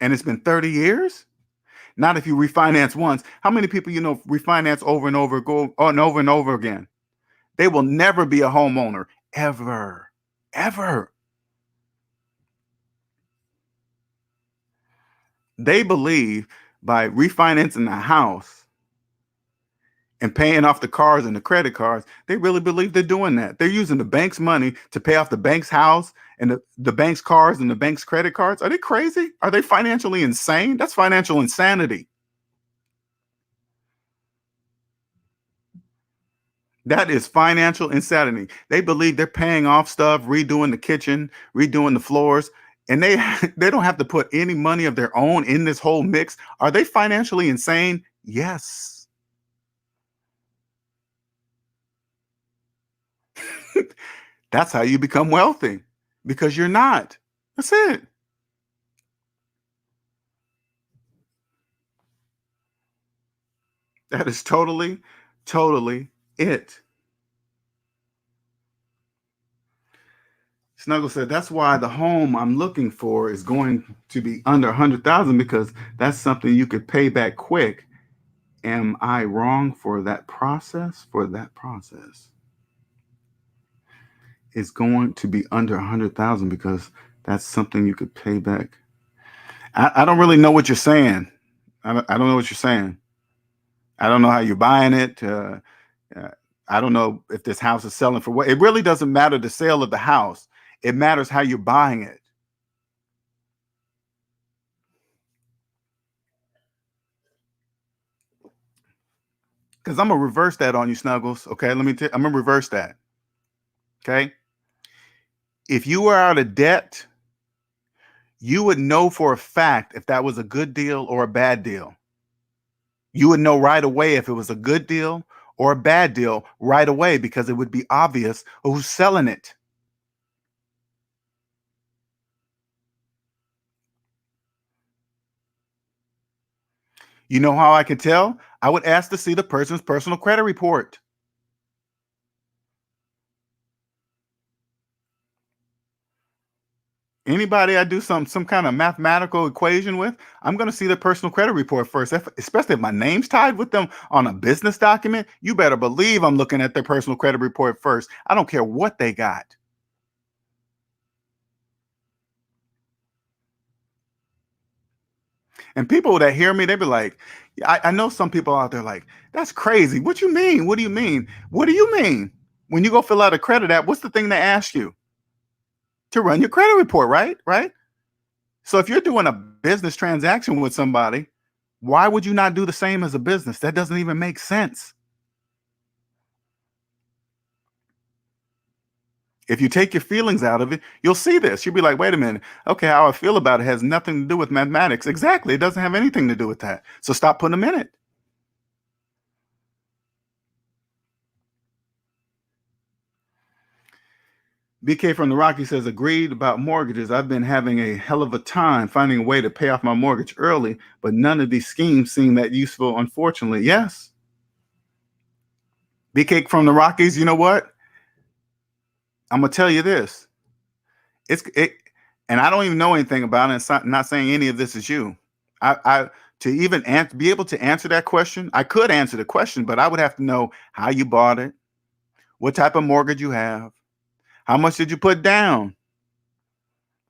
And it's been 30 years. Not if you refinance once. How many people you know refinance over and over, go on over and over again? They will never be a homeowner ever, ever. They believe by refinancing the house and paying off the cars and the credit cards, they really believe they're doing that. They're using the bank's money to pay off the bank's house and the bank's cars and the bank's credit cards. Are they crazy? Are they financially insane? That's financial insanity. That is financial insanity. They believe they're paying off stuff, redoing the kitchen, redoing the floors, and they they don't have to put any money of their own in this whole mix. Are they financially insane? Yes. That's how you become wealthy, because you're not. That's it. That is totally, totally it. Snuggle said, "That's why the home I'm looking for is going to be under 100,000, because that's something you could pay back quick. Am I wrong for that process? For that process is going to be under 100,000, because that's something you could pay back." I don't really know what you're saying. I don't know what you're saying. I don't know how you're buying it. Uh, I don't know if this house is selling for what. It really doesn't matter the sale of the house. It matters how you're buying it. Because I'm gonna reverse that on you, Snuggles. Okay, I'm gonna reverse that. Okay, if you were out of debt, you would know for a fact if that was a good deal or a bad deal. You would know right away if it was a good deal or a bad deal right away, because it would be obvious who's selling it. You know how I can tell? I would ask to see the person's personal credit report. Anybody I do some kind of mathematical equation with, I'm going to see their personal credit report first. Especially if my name's tied with them on a business document, you better believe I'm looking at their personal credit report first. I don't care what they got. And people that hear me, they be like, I know some people out there like, "That's crazy. What you mean? What do you mean? What do you mean?" When you go fill out a credit app, what's the thing they ask you? To run your credit report, right? Right? So if you're doing a business transaction with somebody, why would you not do the same as a business? That doesn't even make sense. If you take your feelings out of it, you'll see this. You'll be like, "Wait a minute. Okay, how I feel about it has nothing to do with mathematics." Exactly. It doesn't have anything to do with that. So stop putting them in it. BK from the Rocky says, "Agreed about mortgages. I've been having a hell of a time finding a way to pay off my mortgage early, but none of these schemes seem that useful, unfortunately." Yes. BK from the Rockies, you know what? I'm gonna tell you this. It, and I don't even know anything about it. It's not saying any of this is you. I to even be able to answer that question, I could answer the question, but I would have to know how you bought it, what type of mortgage you have, how much did you put down,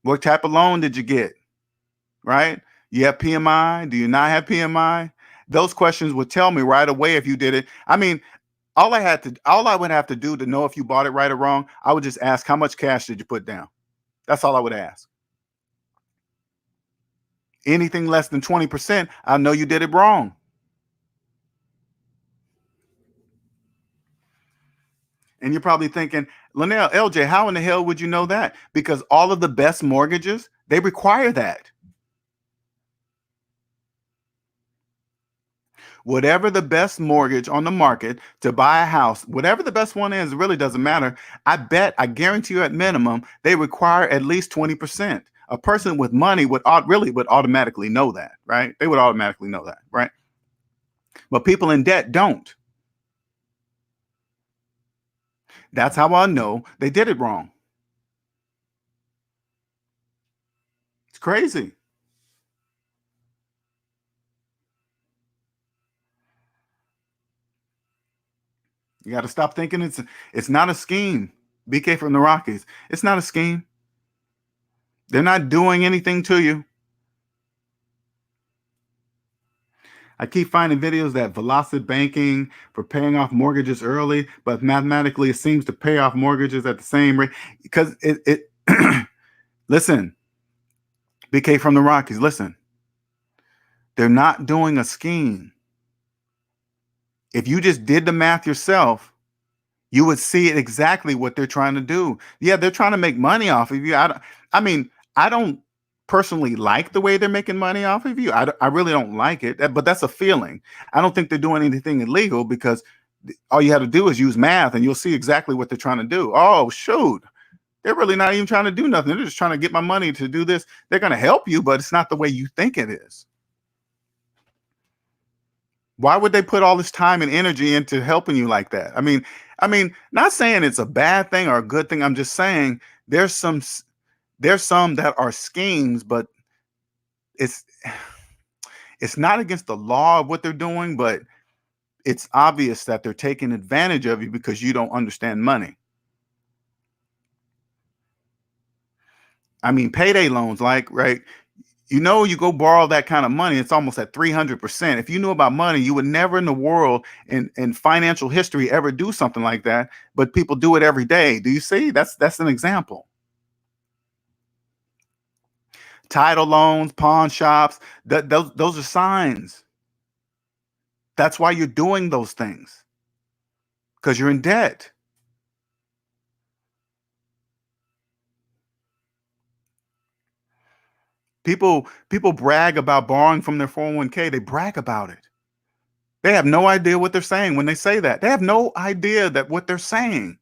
what type of loan did you get, right? You have PMI? Do you not have PMI? Those questions would tell me right away if you did it. I mean, all I would have to do to know if you bought it right or wrong, I would just ask, how much cash did you put down? That's all I would ask. Anything less than 20%, I know you did it wrong. And you're probably thinking, Linnell, LJ, how in the hell would you know that? Because all of the best mortgages, They require that. Whatever the best mortgage on the market to buy a house, whatever the best one is, it really doesn't matter. I guarantee you at minimum, they require at least 20%. A person with money would automatically know that, right? They would automatically know that, right? But people in debt don't. That's how I know they did it wrong. It's crazy. You got to stop thinking it's not a scheme. BK from the Rockies. It's not a scheme. They're not doing anything to you. I keep finding videos that velocity banking for paying off mortgages early, but mathematically it seems to pay off mortgages at the same rate because it listen, BK from the Rockies, listen. They're not doing a scheme. If you just did the math yourself, you would see exactly what they're trying to do. Yeah, they're trying to make money off of you. I don't personally like the way they're making money off of you. I really don't like it, but that's a feeling. I don't think they're doing anything illegal because all you have to do is use math and you'll see exactly what they're trying to do. Oh, shoot. They're really not even trying to do nothing. They're just trying to get my money to do this. They're going to help you, but it's not the way you think it is. Why would they put all this time and energy into helping you like that? I mean, not saying it's a bad thing or a good thing. I'm just saying there's some that are schemes, but it's it's not against the law of what they're doing, but it's obvious that they're taking advantage of you because you don't understand money. I mean, payday loans, like, right? You go borrow that kind of money, it's almost at 300%. If you knew about money, you would never in the world in financial history ever do something like that. But people do it every day. Do you see? That's an example. Title loans, pawn shops, those are signs. That's why you're doing those things, because you're in debt. People brag about borrowing from their 401k. They brag about it. They have no idea what they're saying when they say that. They have no idea that what they're saying.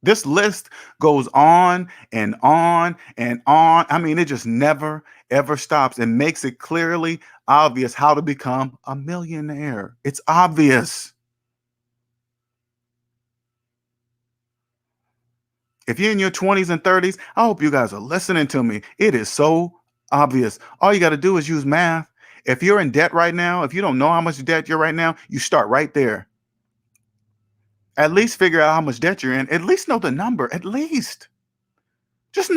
This list goes on and on and on. I mean, it just never ever stops and makes it clearly obvious how to become a millionaire. It's obvious. If you're in your 20s and 30s, I hope you guys are listening to me. It is so obvious. All you got to do is use math. If you're in debt right now, if you don't know how much debt you're right now, you start right there. At least figure out how much debt you're in. At least know the number. At least just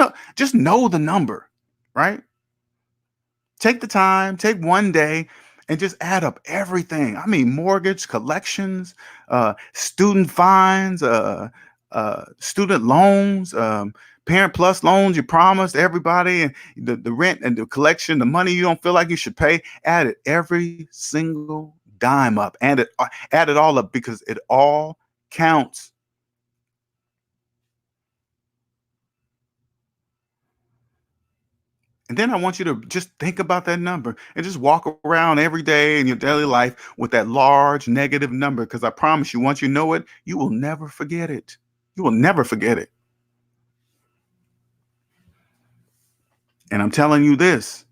know the number, right? Take the time, take one day, and just add up everything. I mean, mortgage, collections, student fines, student loans, parent plus loans you promised everybody, and the rent and the collection, the money you don't feel like you should pay. Add it every single dime up, and add it all up because it all counts. And then I want you to just think about that number and just walk around every day in your daily life with that large negative number. Because I promise you, once you know it, you will never forget it. You will never forget it. And I'm telling you this,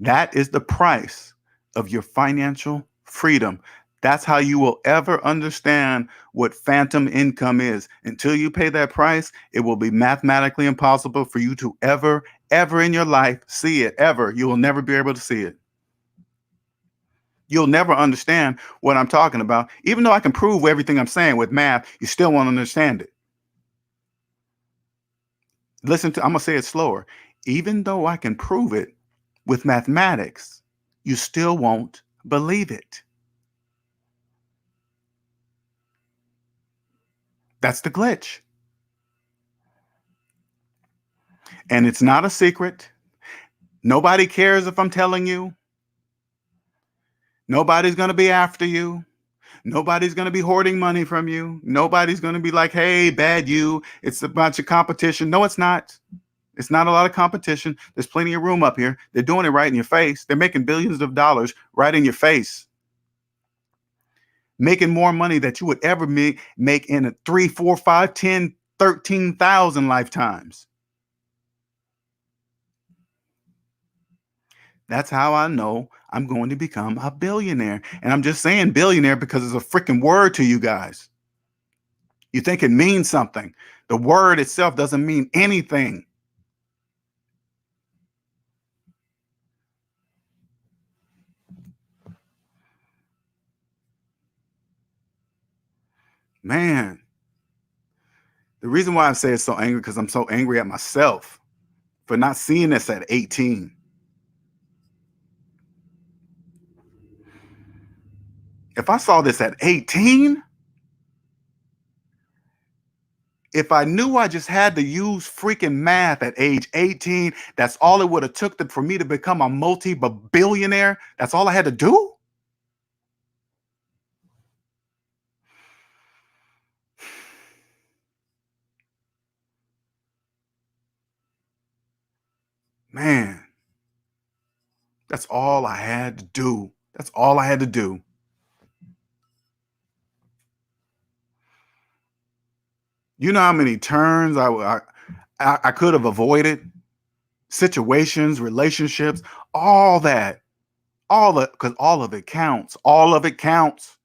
that is the price of your financial freedom. That's how you will ever understand what phantom income is. Until you pay that price, it will be mathematically impossible for you to ever in your life see it. Ever. You will never be able to see it. You'll never understand what I'm talking about. Even though I can prove everything I'm saying with math, you still won't understand it. I'm going to say it slower. Even though I can prove it with mathematics, you still won't believe it. That's the glitch. And it's not a secret. Nobody cares if I'm telling you. Nobody's going to be after you. Nobody's going to be hoarding money from you. Nobody's going to be like, hey, bad you. It's a bunch of competition. No, it's not. It's not a lot of competition. There's plenty of room up here. They're doing it right in your face. They're making billions of dollars right in your face. Making more money that you would ever make in a 3, 4, 5, 10, 13,000 lifetimes. That's how I know I'm going to become a billionaire. And I'm just saying billionaire because it's a freaking word to you guys. You think it means something. The word itself doesn't mean anything. Man, the reason why I say it's so angry because I'm so angry at myself for not seeing this at 18. If I saw this at 18, if I knew I just had to use freaking math at age 18, that's all it would have took for me to become a multi-billionaire. That's all I had to do. Man, that's all I had to do. That's all I had to do. You know how many turns I could have avoided, situations, relationships, all that, because all of it counts. All of it counts.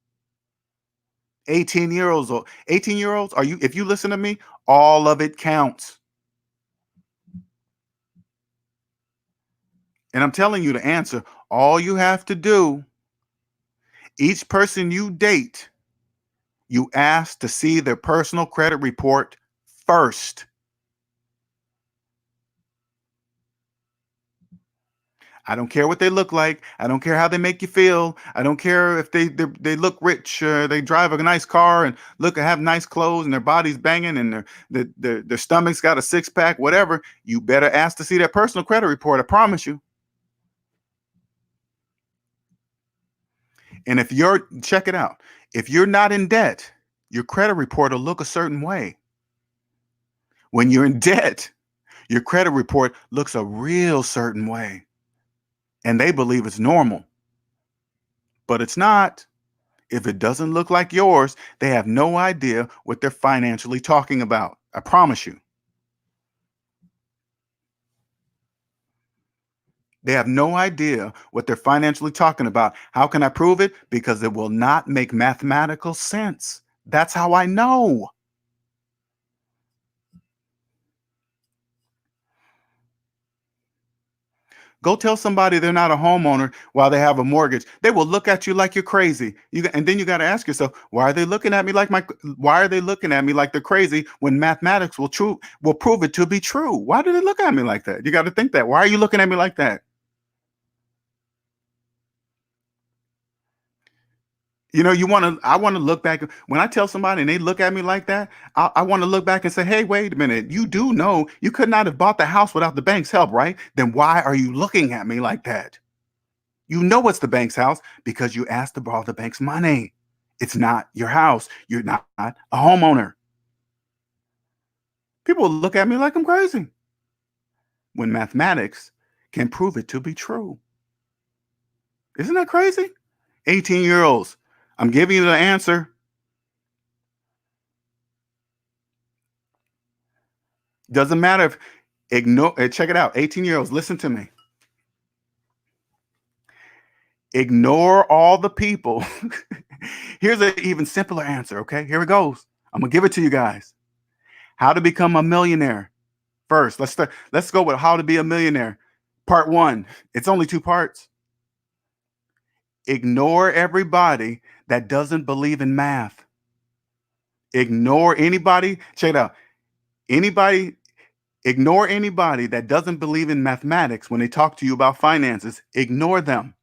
18-year-olds or 18-year-olds, if you listen to me, all of it counts. And I'm telling you the answer. All you have to do, each person you date, you ask to see their personal credit report first. I don't care what they look like. I don't care how they make you feel. I don't care if they look rich, they drive a nice car and have nice clothes and their body's banging and their stomach's got a six pack, whatever. You better ask to see their personal credit report. I promise you. And check it out. If you're not in debt, your credit report will look a certain way. When you're in debt, your credit report looks a real certain way. And they believe it's normal. But it's not. If it doesn't look like yours, they have no idea what they're financially talking about. I promise you. They have no idea what they're financially talking about. How can I prove it? Because it will not make mathematical sense. That's how I know. Go tell somebody they're not a homeowner while they have a mortgage. They will look at you like you're crazy. And then you got to ask yourself, why are they looking at me why are they looking at me like they're crazy when mathematics will prove it to be true? Why do they look at me like that? You got to think that. Why are you looking at me like that? I want to look back when I tell somebody and they look at me like that. I want to look back and say, hey, wait a minute. You do know you could not have bought the house without the bank's help, right? Then why are you looking at me like that? You know it's the bank's house because you asked to borrow the bank's money. It's not your house. You're not a homeowner. People look at me like I'm crazy when mathematics can prove it to be true. Isn't that crazy? 18-year-olds, I'm giving you the answer. Doesn't matter if check it out. 18-year-olds, listen to me. Ignore all the people. Here's an even simpler answer. Okay, here it goes. I'm gonna give it to you guys. How to become a millionaire. First, let's go with how to be a millionaire. Part 1. It's only 2 parts. Ignore everybody that doesn't believe in math. Ignore anybody. Check it out. Ignore anybody that doesn't believe in mathematics when they talk to you about finances. Ignore them.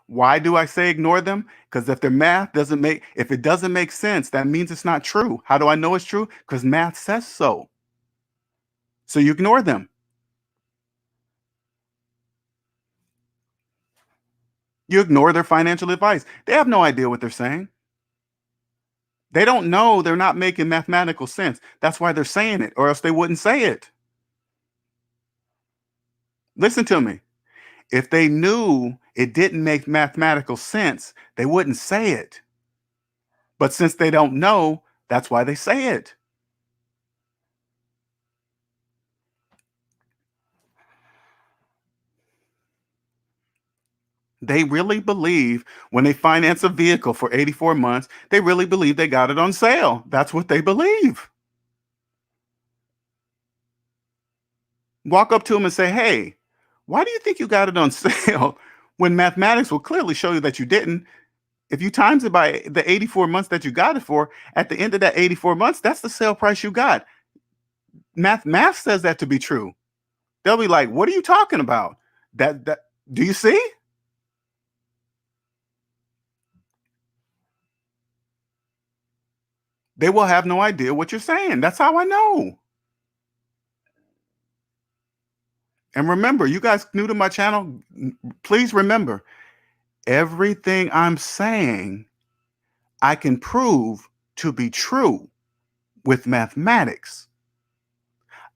Why do I say ignore them? Because if if it doesn't make sense, that means it's not true. How do I know it's true? Because math says so. So you ignore them. You ignore their financial advice. They have no idea what they're saying. They don't know, they're not making mathematical sense. That's why they're saying it, or else they wouldn't say it. Listen to me. If they knew it didn't make mathematical sense, they wouldn't say it. But since they don't know, that's why they say it. They really believe when they finance a vehicle for 84 months, they really believe they got it on sale. That's what they believe. Walk up to them and say, "Hey, why do you think you got it on sale when mathematics will clearly show you that you didn't? If you times it by the 84 months that you got it for, at the end of that 84 months, that's the sale price you got." Math says that to be true. They'll be like, "What are you talking about? That do you see?" They will have no idea what you're saying. That's how I know. And remember, you guys new to my channel, please remember, everything I'm saying, I can prove to be true with mathematics.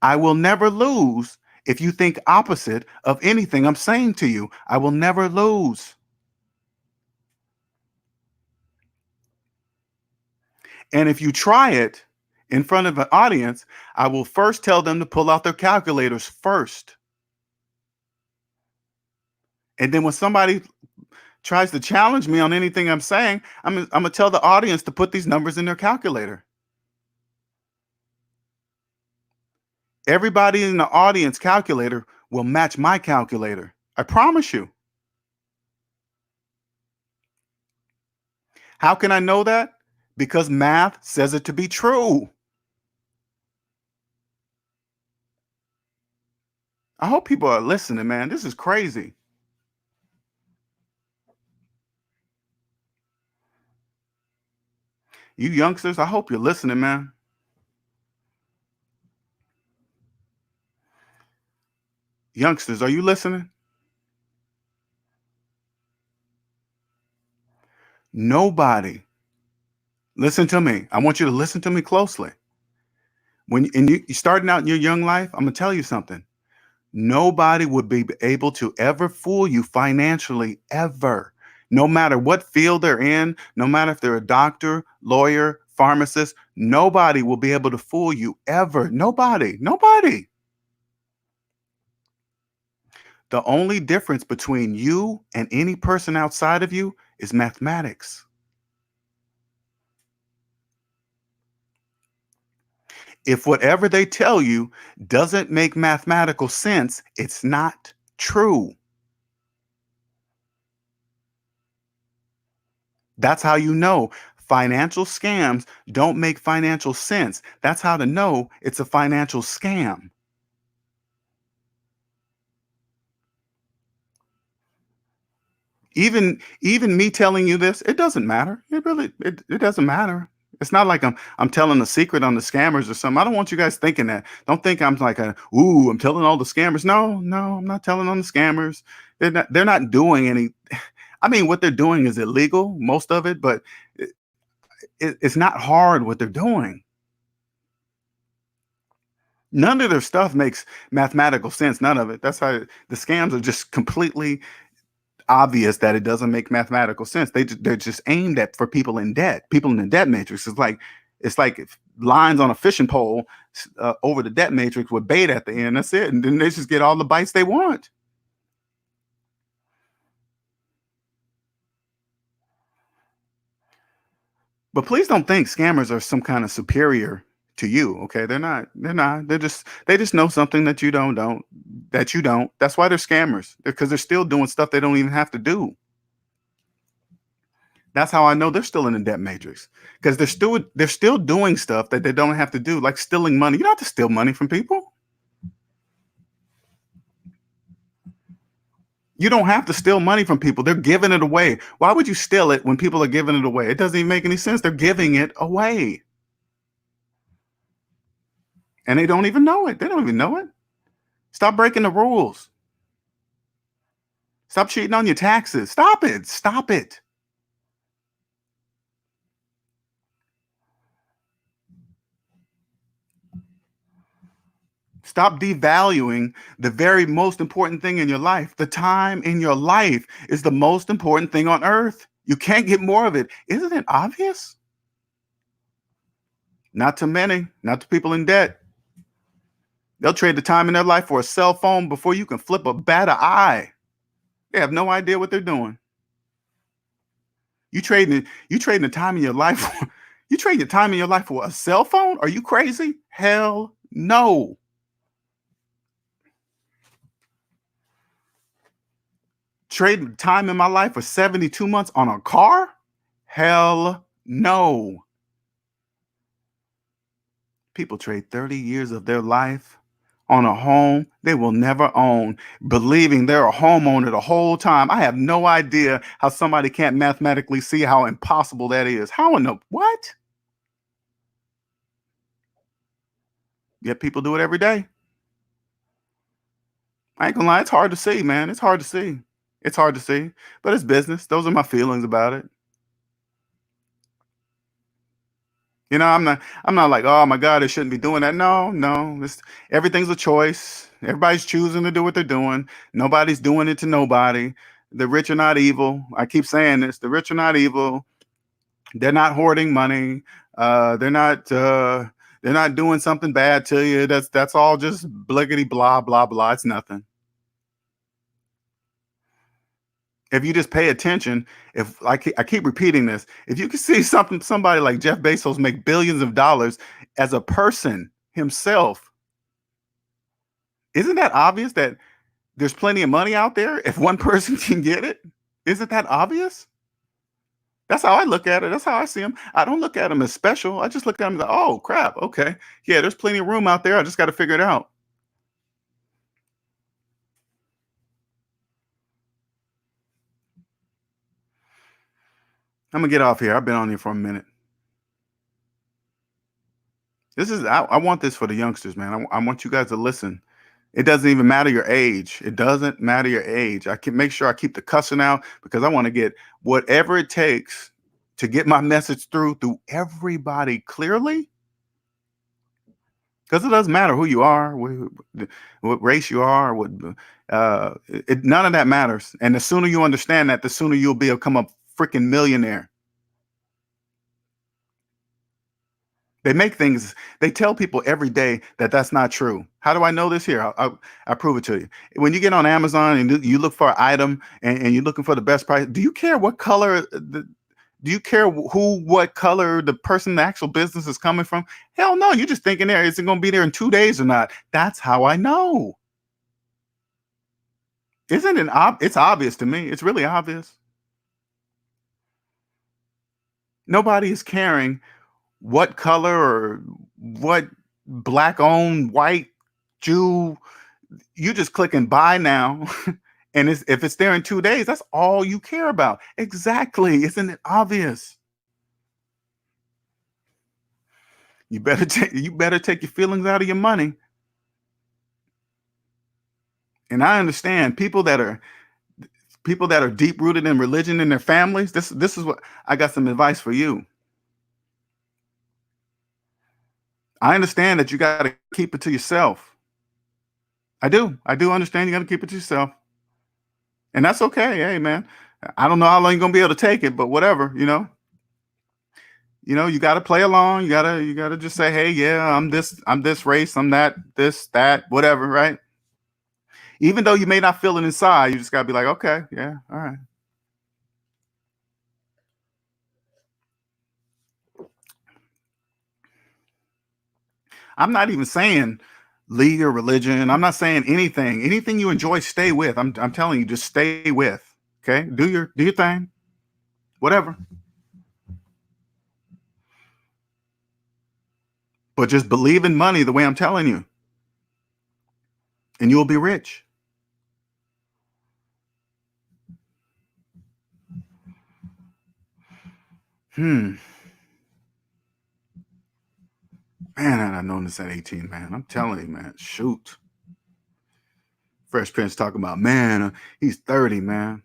I will never lose if you think opposite of anything I'm saying to you. I will never lose. And if you try it in front of an audience, I will first tell them to pull out their calculators first. And then when somebody tries to challenge me on anything I'm saying, I'm going to tell the audience to put these numbers in their calculator. Everybody in the audience calculator will match my calculator. I promise you. How can I know that? Because math says it to be true. I hope people are listening, man. This is crazy. You youngsters, I hope you're listening, man. Youngsters, are you listening? Nobody. Listen to me. I want you to listen to me closely. When you're starting out in your young life, I'm gonna tell you something. Nobody would be able to ever fool you financially, ever. No matter what field they're in, no matter if they're a doctor, lawyer, pharmacist, nobody will be able to fool you ever. Nobody, nobody. The only difference between you and any person outside of you is mathematics. If whatever they tell you doesn't make mathematical sense, it's not true. That's how you know financial scams don't make financial sense. That's how to know it's a financial scam. Even me telling you this, it doesn't matter. It doesn't matter. It's not like I'm telling a secret on the scammers or something. I don't want you guys thinking that. Don't think I'm like I'm telling all the scammers. No, no, I'm not telling on the scammers. They're not doing any. I mean, what they're doing is illegal, most of it, but it's not hard what they're doing. None of their stuff makes mathematical sense. None of it. That's how the scams are just completely obvious that it doesn't make mathematical sense. They're just aimed at for people in debt, people in the debt matrix. It's like lines on a fishing pole over the debt matrix with bait at the end. That's it, and then they just get all the bites they want. But please don't think scammers are some kind of superior to you. Okay, they're not. They're not. They just know something that you don't. That you don't. That's why they're scammers. Because they're still doing stuff they don't even have to do. That's how I know they're still in the debt matrix because they're still doing stuff that they don't have to do, like stealing money. You don't have to steal money from people. You don't have to steal money from people. They're giving it away. Why would you steal it when people are giving it away? It doesn't even make any sense. They're giving it away, and they don't even know it. They don't even know it. Stop breaking the rules. Stop cheating on your taxes. Stop it. Stop it. Stop devaluing the very most important thing in your life. The time in your life is the most important thing on earth. You can't get more of it. Isn't it obvious? Not to many, not to people in debt. They'll trade the time in their life for a cell phone before you can flip a bat of eye. They have no idea what they're doing. You trading the time in your life you trading your time in your life for a cell phone? Are you crazy? Hell no. Trading time in my life for 72 months on a car? Hell no. People trade 30 years of their life on a home they will never own, believing they're a homeowner the whole time. I have no idea how somebody can't mathematically see how impossible that is. How in the what? Yet people do it every day. I ain't gonna lie, it's hard to see, man. It's hard to see. It's hard to see, but it's business. Those are my feelings about it. I'm not like, oh my God, they shouldn't be doing that. No, no. Everything's a choice. Everybody's choosing to do what they're doing. Nobody's doing it to nobody. The rich are not evil. I keep saying this. The rich are not evil. They're not hoarding money. They're not doing something bad to you. That's all just bliggity blah blah blah. It's nothing. If you just pay attention, if I keep repeating this, if you can see somebody like Jeff Bezos make billions of dollars as a person himself, isn't that obvious that there's plenty of money out there if one person can get it? Isn't that obvious? That's how I look at it. That's how I see him. I don't look at him as special. I just look at him like, oh crap, okay, yeah, there's plenty of room out there. I just got to figure it out. I'm gonna get off here. I've been on here for a minute. I want this for the youngsters, man. I want you guys to listen. It doesn't even matter your age. It doesn't matter your age. I can make sure I keep the cussing out because I want to get whatever it takes to get my message through everybody clearly. Because it doesn't matter who you are, what race you are, none of that matters. And the sooner you understand that, the sooner you'll become a freaking millionaire. They make things, they tell people every day that that's not true. How do I know this? Here, I'll prove it to you. When you get on Amazon and you look for an item and you're looking for the best price, do you care what color, do you care what color the person, the actual business is coming from? Hell no. You're just thinking is it going to be there in 2 days or not? That's how I know. Isn't it? It's obvious to me. It's really obvious. Nobody is caring what color or what black owned white Jew. You just click and buy now. And if it's there in 2 days, that's all you care about. Exactly. Isn't it obvious? You better take your feelings out of your money. And I understand people that are deep rooted in religion in their families. This is what I got some advice for you. I understand that you got to keep it to yourself. I do understand you got to keep it to yourself. And that's okay. Hey man, I don't know how long you're gonna be able to take it, but whatever, you got to play along. You gotta just say, hey, yeah, I'm this race, I'm that, this, that, whatever, right? Even though you may not feel it inside, you just gotta be like, okay, yeah, all right. I'm not even saying leave your religion. I'm not saying anything. Anything you enjoy, stay with. I'm telling you, just stay with. Okay, do your thing, whatever. But just believe in money the way I'm telling you, and you'll be rich. Hmm. Man, I've known this at 18, man. I'm telling you, man. Shoot. Fresh Prince talking about, man, he's 30, man.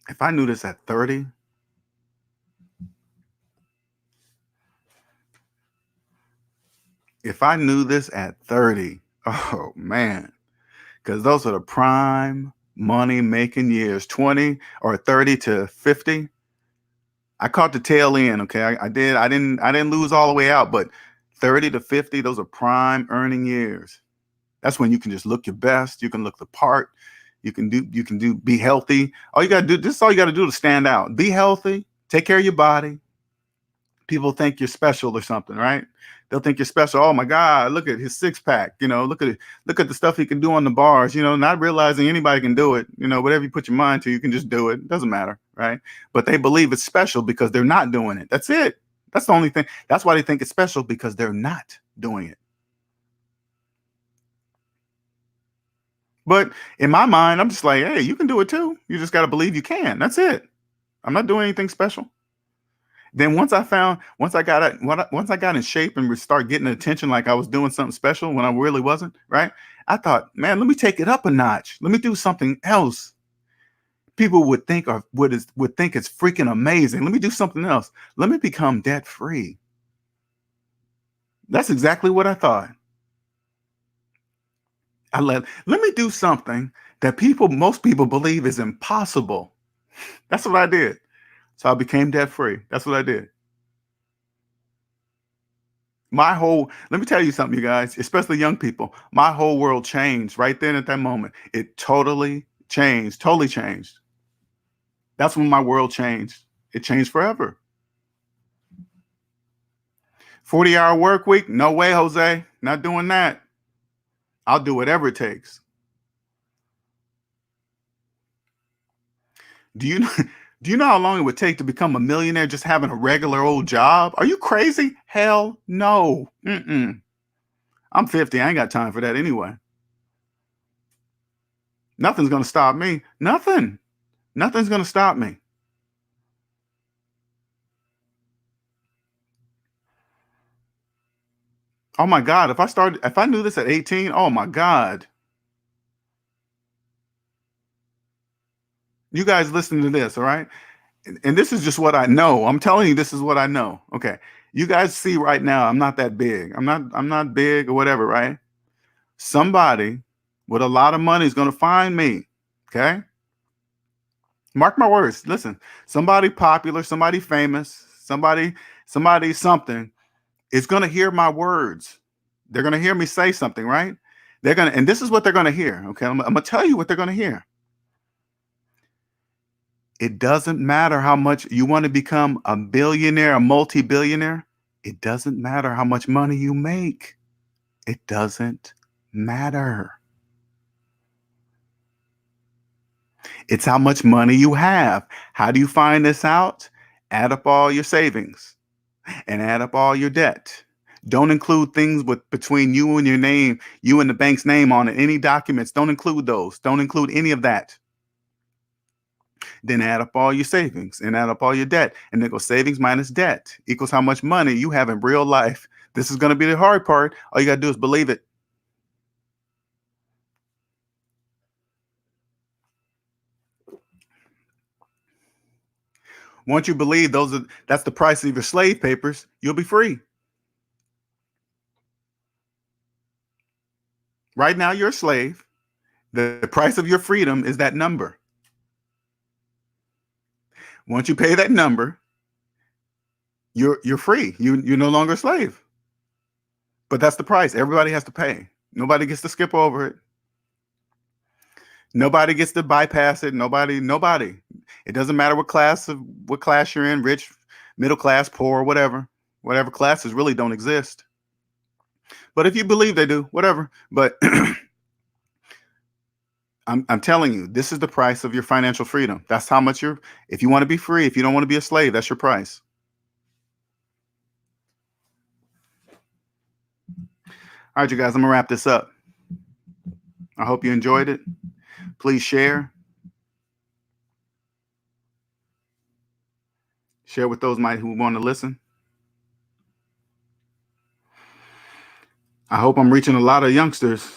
If I knew this at 30, oh man, because those are the prime money making years, 20 or 30 to 50. I caught the tail end. Okay. I didn't lose all the way out, but 30 to 50, those are prime earning years. That's when you can just look your best. You can look the part. You can be healthy. All you got to do, this is all you got to do to stand out. Be healthy, take care of your body. People think you're special or something, right? They'll think you're special. Oh my God, look at his six pack. Look at the stuff he can do on the bars. Not realizing anybody can do it. Whatever you put your mind to, you can just do it. It doesn't matter, right? But they believe it's special because they're not doing it. That's it. That's the only thing. That's why they think it's special, because they're not doing it. But in my mind, I'm just like, hey, you can do it too. You just got to believe you can. That's it. I'm not doing anything special. Then once I got in shape and start getting attention, like I was doing something special when I really wasn't, right? I thought, man, let me take it up a notch. Let me do something else. People would think it's freaking amazing. Let me do something else. Let me become debt free. That's exactly what I thought. Let me do something that most people believe is impossible. That's what I did. So I became debt free. That's what I did. Let me tell you something, you guys, especially young people, my whole world changed right then at that moment. It totally changed. That's when my world changed. It changed forever. 40-hour work week? No way, Jose. Not doing that. I'll do whatever it takes. Do you know, do you know how long it would take to become a millionaire just having a regular old job? Are you crazy? Hell no. I'm 50. I ain't got time for that anyway. Nothing's going to stop me. Nothing's going to stop me. Oh my God. If I knew this at 18, oh my God. You guys listen to this, all right? And this is just what I know. I'm telling you, this is what I know. Okay. You guys see right now, I'm not that big. I'm not big or whatever, right? Somebody with a lot of money is going to find me. Okay. Mark my words. Listen, somebody popular, somebody famous, something is going to hear my words. They're going to hear me say something, right? And this is what they're going to hear. Okay. I'm going to tell you what they're going to hear. It doesn't matter how much you want to become a billionaire, a multi-billionaire. It doesn't matter how much money you make. It doesn't matter. It's how much money you have. How do you find this out? Add up all your savings and add up all your debt. Don't include things between you and your name, you and the bank's name on it. Any documents, don't include those. Don't include any of that. Then add up all your savings and add up all your debt. And then go savings minus debt equals how much money you have in real life. This is going to be the hard part. All you got to do is believe it. Once you believe that's the price of your slave papers, you'll be free. Right now, you're a slave. The price of your freedom is that number. Once you pay that number, you're free. You're no longer a slave. But that's the price. Everybody has to pay. Nobody gets to skip over it. Nobody gets to bypass it. Nobody. It doesn't matter what class you're in, rich, middle class, poor, whatever classes really don't exist. But if you believe they do, whatever. But I'm telling you, this is the price of your financial freedom. That's how much if you want to be free, if you don't want to be a slave, that's your price. All right, you guys, I'm gonna wrap this up. I hope you enjoyed it. Please share. Share with those who want to listen. I hope I'm reaching a lot of youngsters.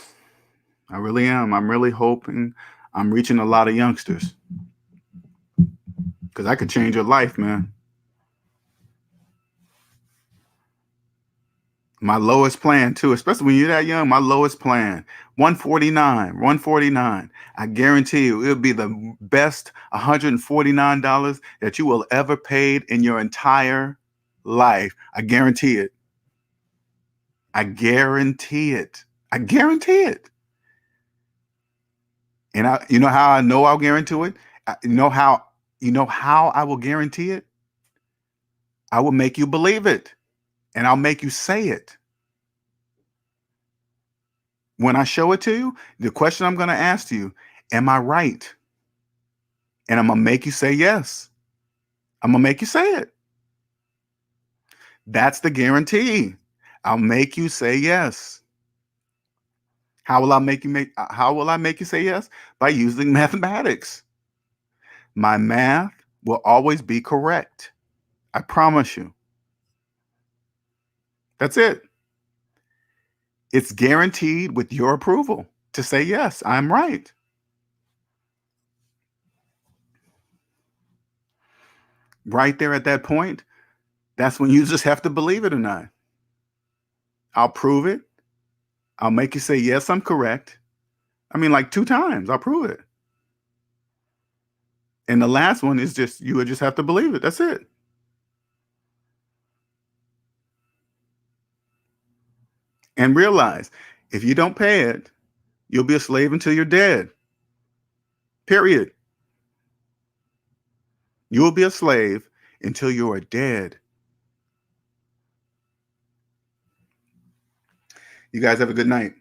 I really am. I'm really hoping I'm reaching a lot of youngsters because I could change your life, man. My lowest plan too, especially when you're that young, my lowest plan, 149, 149. I guarantee you it'll be the best $149 that you will ever paid in your entire life. I guarantee it. I guarantee it. I guarantee it. And you know how I know I'll guarantee it? You know how I will guarantee it? I will make you believe it and I'll make you say it. When I show it to you, the question I'm going to ask you, am I right? And I'm going to make you say yes. I'm going to make you say it. That's the guarantee. I'll make you say yes. How will I make you say yes? By using mathematics. My math will always be correct. I promise you. That's it. It's guaranteed with your approval to say yes, I'm right. Right there at that point, that's when you just have to believe it or not. I'll prove it. I'll make you say, yes, I'm correct. I mean, like 2 times, I'll prove it. And the last one is just, you would just have to believe it. That's it. And realize, if you don't pay it, you'll be a slave until you're dead. Period. You will be a slave until you are dead. You guys have a good night.